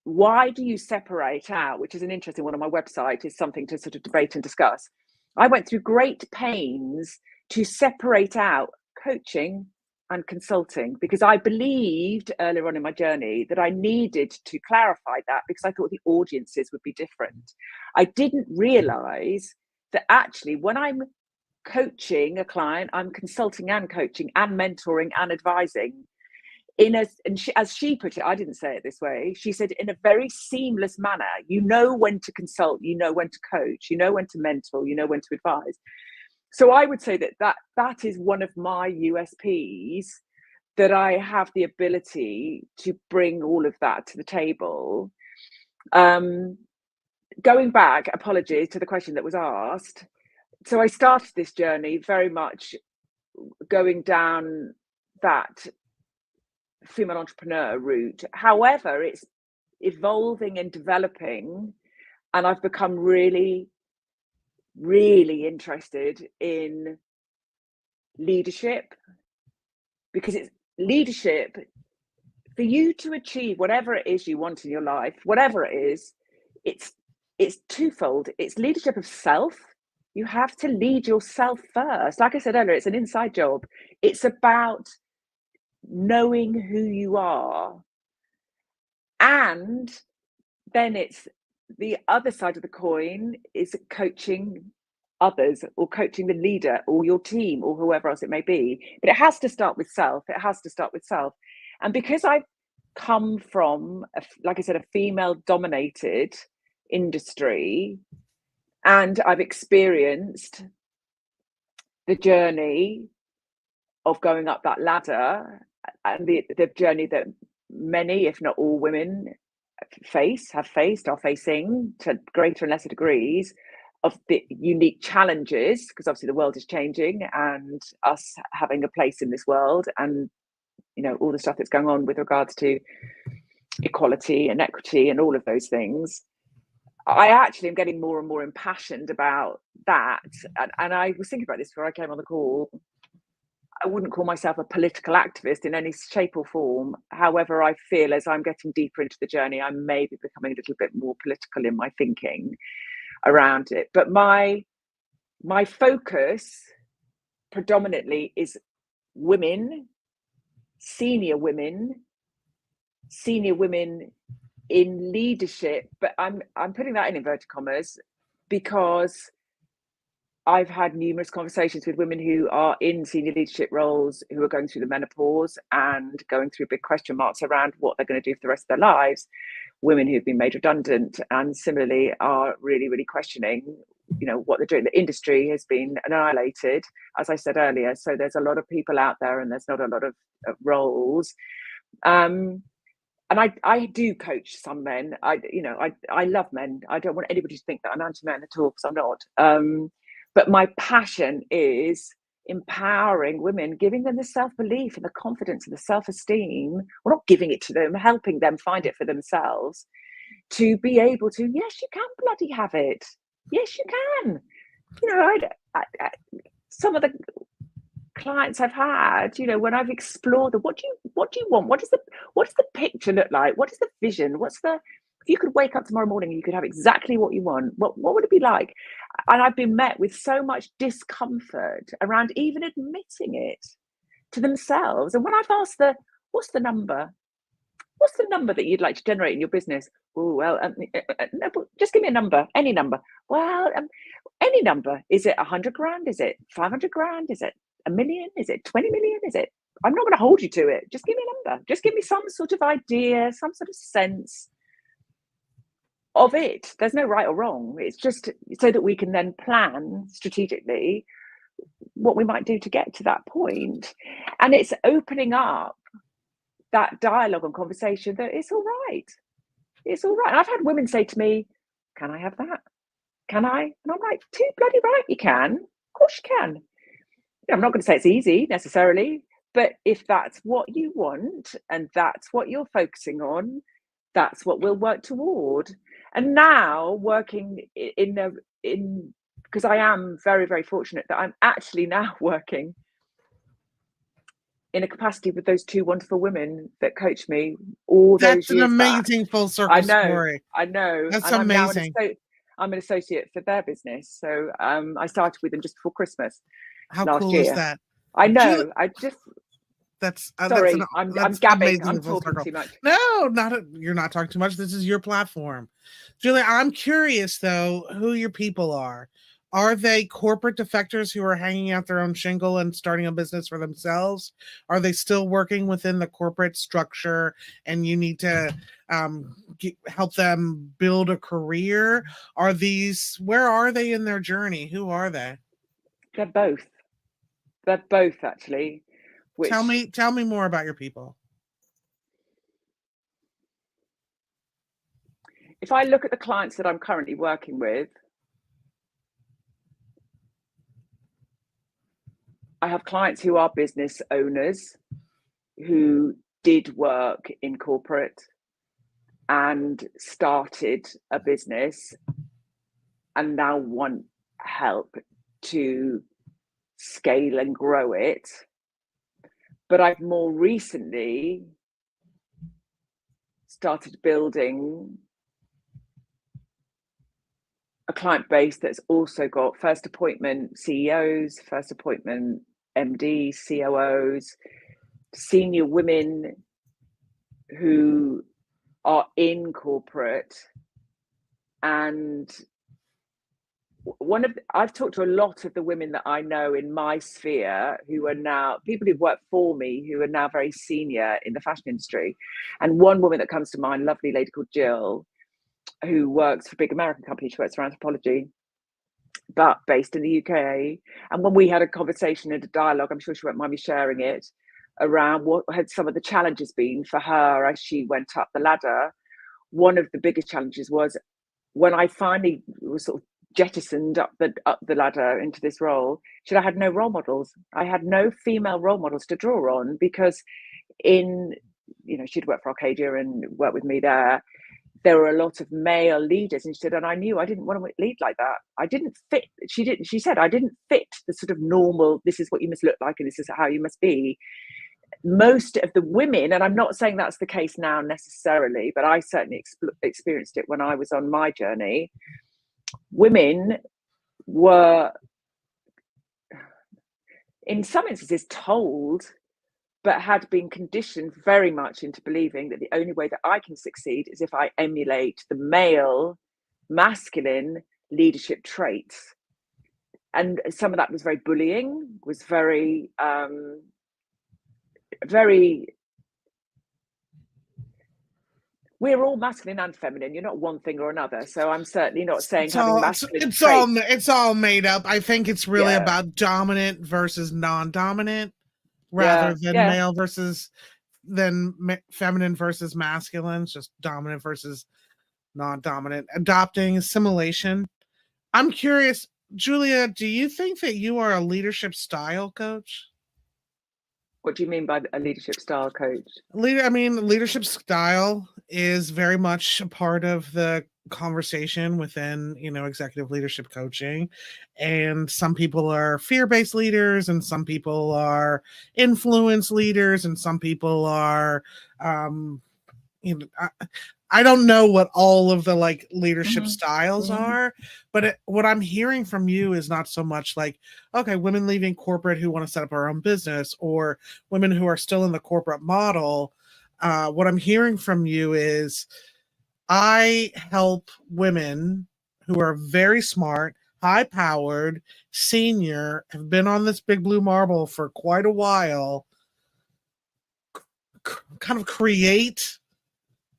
why do you separate out, which is an interesting one on my website, is something to sort of debate and discuss. I went through great pains to separate out coaching and consulting, because I believed earlier on in my journey that I needed to clarify that, because I thought the audiences would be different. I didn't realize that actually when I'm coaching a client, I'm consulting and coaching and mentoring and advising as she put it, I didn't say it this way, she said, in a very seamless manner. You know when to consult, you know when to coach, you know when to mentor, you know when to advise. So I would say that is one of my USPs, that I have the ability to bring all of that to the table. Going back, apologies to the question that was asked. So I started this journey very much going down that female entrepreneur route. However, it's evolving and developing, and I've become really, really interested in leadership, because it's leadership for you to achieve whatever it is you want in your life, whatever it is. It's twofold. It's leadership of self. You have to lead yourself first. Like I said earlier, it's an inside job. It's about knowing who you are, and then it's the other side of the coin is coaching others, or coaching the leader or your team or whoever else it may be. But it has to start with self. It has to start with self. And because I've come from, like I said, a female dominated industry, and I've experienced the journey of going up that ladder, and the journey that many, if not all, women are facing to greater and lesser degrees, of the unique challenges, because obviously the world is changing, and us having a place in this world, and all the stuff that's going on with regards to equality and equity and all of those things. I actually am getting more and more impassioned about that, and I was thinking about this before I came on the call. I wouldn't call myself a political activist in any shape or form. However, I feel as I'm getting deeper into the journey, I may be becoming a little bit more political in my thinking around it. But my focus predominantly is women, senior women in leadership. But I'm putting that in inverted commas, because I've had numerous conversations with women who are in senior leadership roles, who are going through the menopause and going through big question marks around what they're going to do for the rest of their lives. Women who've been made redundant and similarly are really, really questioning, what they're doing. The industry has been annihilated, as I said earlier. So there's a lot of people out there, and there's not a lot of roles. And I do coach some men. I love men. I don't want anybody to think that I'm anti-men at all, because I'm not. But my passion is empowering women, giving them the self-belief and the confidence and the self-esteem. We're not giving it to them, helping them find it for themselves, to be able to, yes, you can bloody have it. Yes, you can. Some of the clients I've had, when I've explored what do you want? What does the picture look like? What is the vision? If you could wake up tomorrow morning and you could have exactly what you want, what would it be like? And I've been met with so much discomfort around even admitting it to themselves. And when I've asked what's the number? What's the number that you'd like to generate in your business? Oh, well, no, just give me a number, any number. Well, any number. Is it 100 grand? Is it 500 grand? Is it $1 million? Is it 20 million? Is it? I'm not going to hold you to it. Just give me a number. Just give me some sort of idea, some sort of sense of it. There's no right or wrong. It's just so that we can then plan strategically what we might do to get to that point. And it's opening up that dialogue and conversation that it's all right. It's all right. And I've had women say to me, can I have that? Can I? And I'm like, too bloody right, you can. Of course you can. I'm not going to say it's easy necessarily, but if that's what you want and that's what you're focusing on, that's what we'll work toward. And now working because I am very, very fortunate that I'm actually now working in a capacity with those two wonderful women that coached me all those That's an years back. amazing full I circle know, story. I know. That's And I'm now amazing. I'm an associate for their business. So I started with them just before Christmas How last cool is year. that? I Julie, know. I just that's sorry, I'm that's gabbing. amazing I'm full talking circle. too much. No, you're not talking too much. This is your platform. Julie, I'm curious though who your people are. Are they corporate defectors who are hanging out their own shingle and starting a business for themselves? Are they still working within the corporate structure and you need to help them build a career? Where are they in their journey? Who are they? They're both. They're both actually. Which, Tell me more about your people. if I look at the clients that I'm currently working with, I have clients who are business owners who did work in corporate and started a business and now want help to scale and grow it. But I've more recently started building a client base that's also got first appointment CEOs, first appointment MDs, COOs, senior women who are in corporate. And I've talked to a lot of the women that I know in my sphere who are now people who've worked for me who are now very senior in the fashion industry. And one woman that comes to mind, lovely lady called Gill, who works for a big American company. She works for Anthropology, but based in the UK. And when we had a conversation and a dialogue, I'm sure she won't mind me sharing it, around what had some of the challenges been for her as she went up the ladder. One of the biggest challenges was when I finally was sort of jettisoned up the ladder into this role, I had no role models. I had no female role models to draw on because she'd worked for Arcadia and worked with me there. There were a lot of male leaders, and she said, and I knew I didn't want to lead like that. I didn't fit. She said, I didn't fit the sort of normal, this is what you must look like and this is how you must be. Most of the women, and I'm not saying that's the case now necessarily, but I certainly experienced it when I was on my journey. Women were, in some instances, told, but had been conditioned very much into believing that the only way that I can succeed is if I emulate the male, masculine leadership traits. And some of that was very bullying, was very, we're all masculine and feminine. You're not one thing or another. So I'm certainly not saying having masculine traits. It's all made up. I think it's really about dominant versus non-dominant rather than male versus feminine versus masculine. It's just dominant versus non-dominant. Adopting assimilation. I'm curious, Julia, do you think that you are a leadership style coach? What do you mean by a leadership style coach? Leadership style is very much a part of the conversation within, executive leadership coaching. And some people are fear-based leaders, and some people are influence leaders, and some people are, I don't know what all of the leadership styles are, but what I'm hearing from you is not so much like, okay, women leaving corporate who want to set up our own business, or women who are still in the corporate model. What I'm hearing from you is I help women who are very smart, high powered, senior, have been on this big blue marble for quite a while, kind of create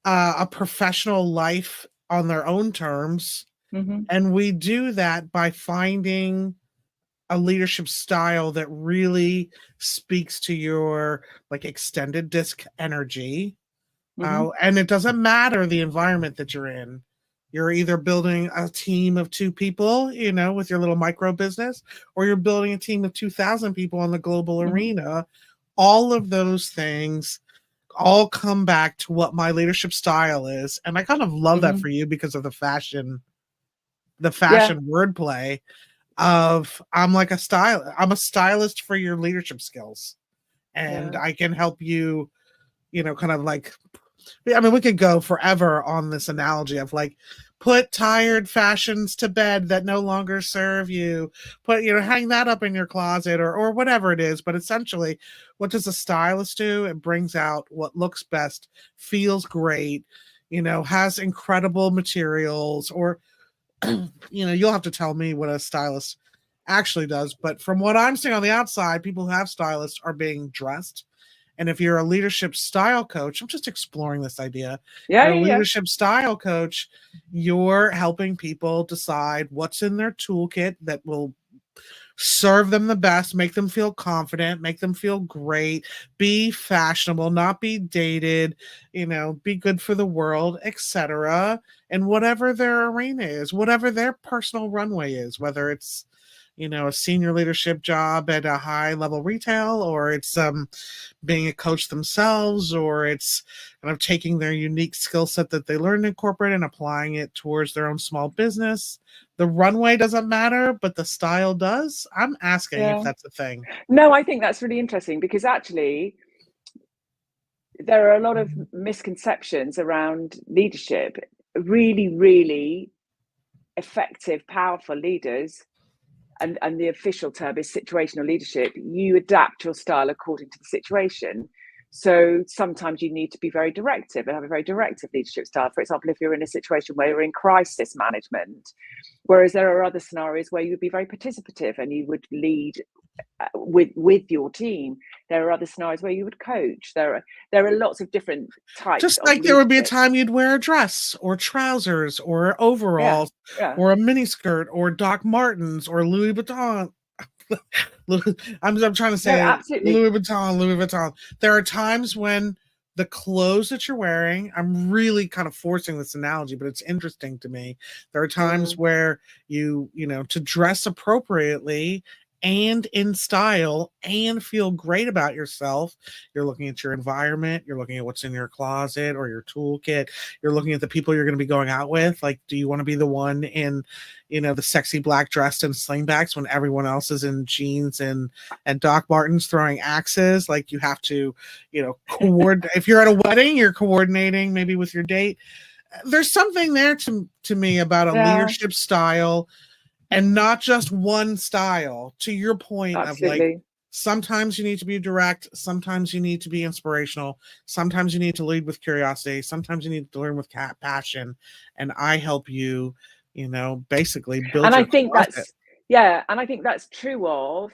a professional life on their own terms. And we do that by finding a leadership style that really speaks to your extended disc energy. And it doesn't matter the environment that you're in. You're either building a team of 2 people, with your little micro business, or you're building a team of 2,000 people in the global arena. All of those things all come back to what my leadership style is. And I kind of love that for you because of the fashion wordplay of I'm a stylist for your leadership skills. and Yeah. I can help you, kind of like, I mean, we could go forever on this analogy of like, put tired fashions to bed that no longer serve you. Put, hang that up in your closet, or whatever it is. But essentially, what does a stylist do? It brings out what looks best, feels great, has incredible materials, or, you'll have to tell me what a stylist actually does. But from what I'm seeing on the outside, people who have stylists are being dressed. And if you're a leadership style coach, I'm just exploring this idea. If Yeah, you're a yeah, yeah. leadership style coach, you're helping people decide what's in their toolkit that will serve them the best, make them feel confident, make them feel great, be fashionable, not be dated, be good for the world, etc. And whatever their arena is, whatever their personal runway is, whether it's a senior leadership job at a high level retail, or it's being a coach themselves, or it's kind of taking their unique skill set that they learned in corporate and applying it towards their own small business. The runway doesn't matter, but the style does. I'm asking if that's a thing. No, I think that's really interesting, because actually there are a lot of misconceptions around leadership. Really, really effective, powerful leaders, and the official term is situational leadership. You adapt your style according to the situation. So sometimes you need to be very directive and have a very directive leadership style. For example, if you're in a situation where you're in crisis management, whereas there are other scenarios where you would be very participative and you would lead with your team. There are other scenarios where you would coach. There are lots of different types Just of like there would be a leadership. time you'd wear a dress or trousers or overalls, Yeah. or a miniskirt or Doc Martens or Louis Vuitton. I'm trying to No, say absolutely. Louis Vuitton. There are times when the clothes that you're wearing, I'm really kind of forcing this analogy, but it's interesting to me. There are times where to dress appropriately and in style and feel great about yourself. You're looking at your environment, you're looking at what's in your closet or your toolkit, you're looking at the people you're going to be going out with. Like, do you want to be the one in the sexy black dress and slingbacks when everyone else is in jeans and Doc Martens throwing axes? Like, you have to coordinate. If you're at a wedding, you're coordinating maybe with your date. There's something there to me about a leadership style, and not just one style. To your point of like, Absolutely. sometimes you need to be direct, sometimes you need to be inspirational, sometimes you need to lead with curiosity, sometimes you need to learn with passion, and I help you, basically build And I your think closet. I think that's true of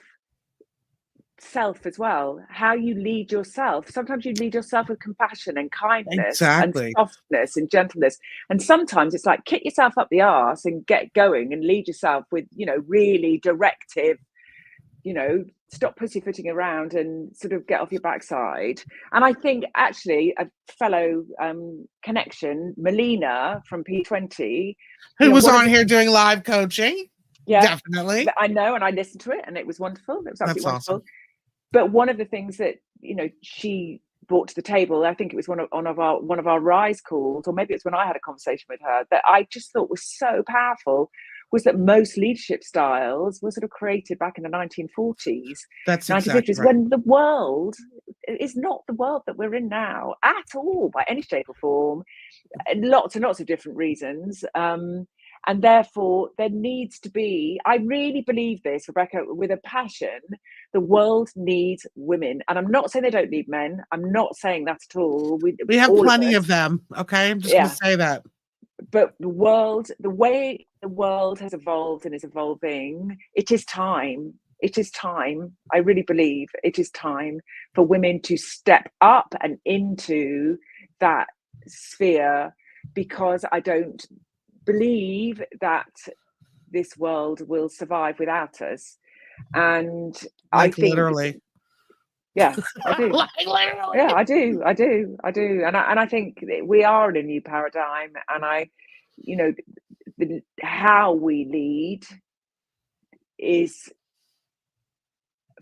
self as well. How you lead yourself. Sometimes you lead yourself with compassion and kindness and Exactly. softness and gentleness. And sometimes it's like kick yourself up the arse and get going and lead yourself with, really directive, stop pussyfooting around and sort of get off your backside. And I think actually a fellow connection, Melina from P20, Who was one of on the here things, doing live coaching? yeah, Definitely. I know, and I listened to it and it was wonderful. It was absolutely That's wonderful. awesome. But one of the things that she brought to the table, I think it was one of our Rise calls, or maybe it's when I had a conversation with her, that I just thought was so powerful, was that most leadership styles were sort of created back in the 1940s, That's exactly 1950s, right. when the world is not the world that we're in now at all, by any shape or form. Lots and lots of different reasons. And therefore, there needs to be, I really believe this, Rebecca, with a passion, the world needs women. And I'm not saying they don't need men. I'm not saying that at all. We have All of plenty us. of them. Okay. I'm just going to Yeah. say that. But the way the world has evolved and is evolving, it is time. It is time. I really believe it is time for women to step up and into that sphere, because I don't believe that this world will survive without us. And I Like, think, literally. yeah, I do. Like, literally. Yeah, I do. And I think we are in a new paradigm. And how we lead is,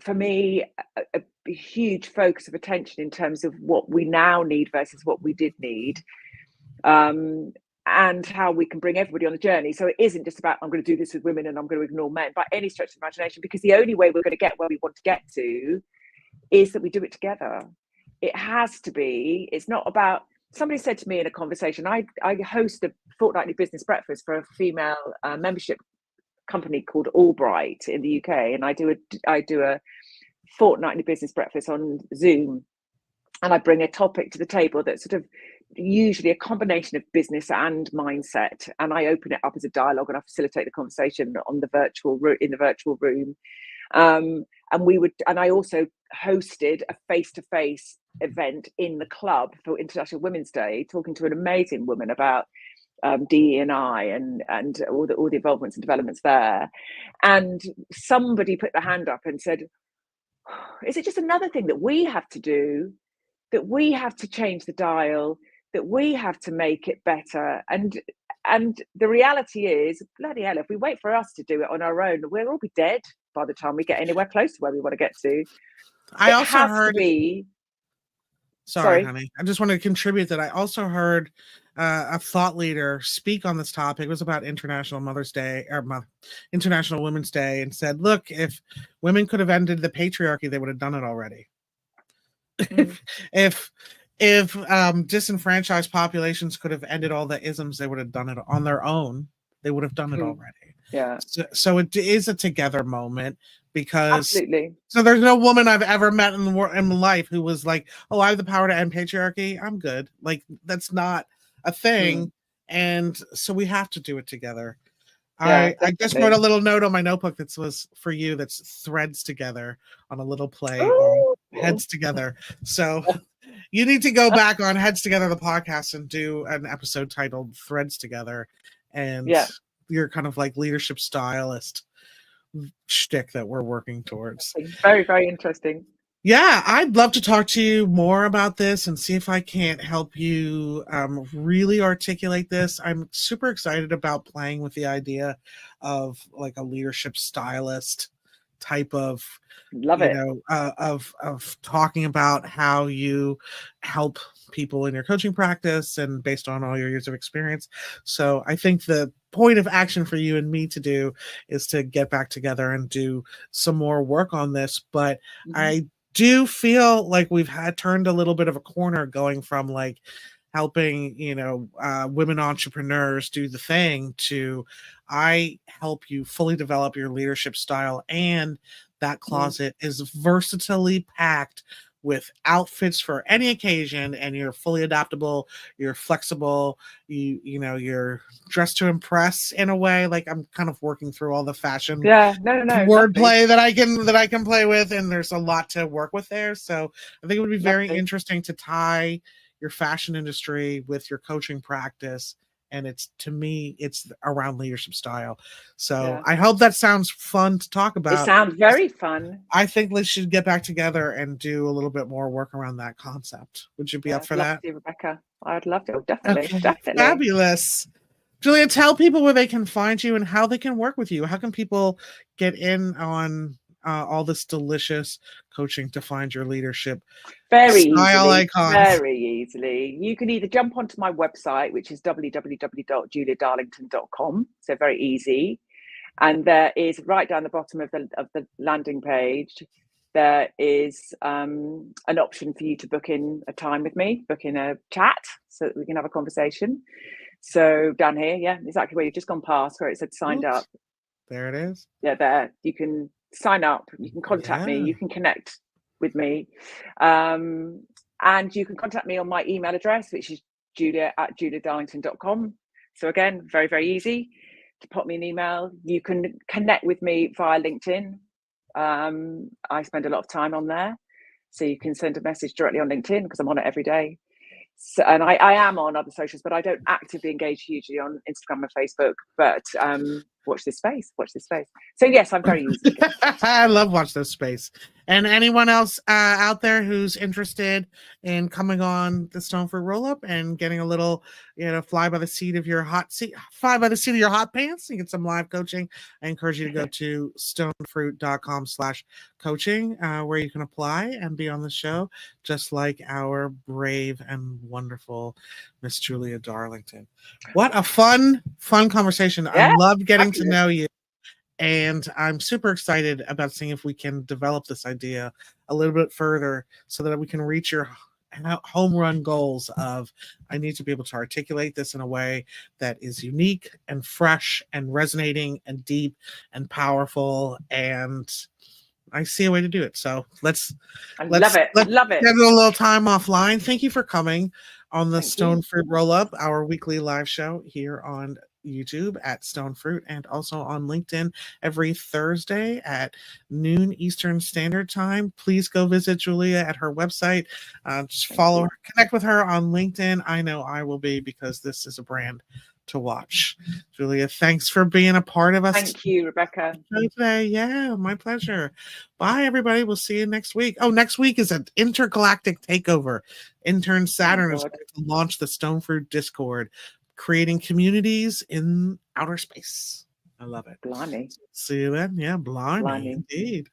for me, a huge focus of attention in terms of what we now need versus what we did need. And how we can bring everybody on the journey. So it isn't just about, I'm going to do this with women and I'm going to ignore men by any stretch of the imagination, because the only way we're going to get where we want to get to is that we do it together. It has to be. It's not about. Somebody said to me in a conversation, I host a fortnightly business breakfast for a female membership company called Albright in the UK, and I do a fortnightly business breakfast on Zoom, and I bring a topic to the table that's sort of usually a combination of business and mindset, and I open it up as a dialogue and I facilitate the conversation in the virtual room. And I also hosted a face-to-face event in the club for International Women's Day, talking to an amazing woman about DE&I and all the involvements and developments there. And somebody put their hand up and said, is it just another thing that we have to do, that we have to change the dial, that we have to make it better? And the reality is, bloody hell, if we wait for us to do it on our own, we'll all be dead by the time we get anywhere close to where we want to get to. I also heard. Sorry, honey. I just want to contribute that I also heard a thought leader speak on this topic. It was about International Mother's Day or International Women's Day, and said, "Look, if women could have ended the patriarchy, they would have done it already. If disenfranchised populations could have ended all the isms, they would have done it on their own. They would have done it already." Yeah. So it is a together moment, because absolutely. So there's no woman I've ever met in life who was like, "Oh, I have the power to end patriarchy. I'm good." Like, that's not a thing. And so we have to do it together. I just wrote a little note on my notebook that was for you. That's threads together on a little play on heads together. So you need to go back on Heads Together, the podcast, and do an episode titled Threads Together. And you're kind of like leadership stylist shtick that we're working towards. Very, very interesting. Yeah, I'd love to talk to you more about this and see if I can't help you really articulate this. I'm super excited about playing with the idea of like a leadership stylist type of of talking about how you help people in your coaching practice and based on all your years of experience. So I think the point of action for you and me to do is to get back together and do some more work on this. But I do feel like we've turned a little bit of a corner, going from like helping, women entrepreneurs do the thing to I help you fully develop your leadership style, and that closet is versatilely packed with outfits for any occasion, and you're fully adaptable, you're flexible, you're dressed to impress in a way. Like, I'm kind of working through all the fashion wordplay that I can play with, and there's a lot to work with there. So I think it would be very interesting to tie your fashion industry with your coaching practice. And to me, it's around leadership style. So I hope that sounds fun to talk about. It sounds very fun. I think we should get back together and do a little bit more work around that concept. Would you be up for that? Rebecca, I'd love to. Definitely. Fabulous. Julia, tell people where they can find you and how they can work with you. How can people get in on all this delicious coaching to find your leadership very style icons? Very easily. You can either jump onto my website, which is www.juliadarlington.com. So very easy. And there is, right down the bottom of the landing page, there is an option for you to book in a time with me, book in a chat so that we can have a conversation. So down here, exactly where you've just gone past, where it said signed up. There it is. Yeah, there. You can sign up, you can contact me, you can connect with me. And you can contact me on my email address, which is julia@juliadarlington.com. So again, very, very easy to pop me an email. You can connect with me via LinkedIn. I spend a lot of time on there. So you can send a message directly on LinkedIn because I'm on it every day. So, and I am on other socials, but I don't actively engage hugely on Instagram and Facebook. But watch this space. So yes, I'm very easy. I love Watch This Space. And anyone else out there who's interested in coming on the Stoned Fruit Roll-Up and getting a little, fly by the seat of your hot pants and get some live coaching, I encourage you to go to stonedfruit.com/coaching, where you can apply and be on the show, just like our brave and wonderful Miss Julia Darlington. What a fun conversation. I love getting to know you. And I'm super excited about seeing if we can develop this idea a little bit further so that we can reach your home run goals of I need to be able to articulate this in a way that is unique and fresh and resonating and deep and powerful, and I see a way to do it. So let's love it. Love it. get a little time offline. Thank you for coming on the Thank Stone you. Fruit Roll-Up, our weekly live show here on YouTube at Stone Fruit and also on LinkedIn every Thursday at noon Eastern Standard Time. Please go visit Julia at her website. Just follow her, connect with her on LinkedIn. I know I will be, because this is a brand to watch. Julia, thanks for being a part of us. Thank you, Rebecca. Today. Yeah, my pleasure. Bye, everybody. We'll see you next week. Oh, next week is an intergalactic takeover. Intern Saturn is going to launch the Stone Fruit Discord, creating communities in outer space. I love it. Blimey. See you then. Yeah, blimey. Indeed.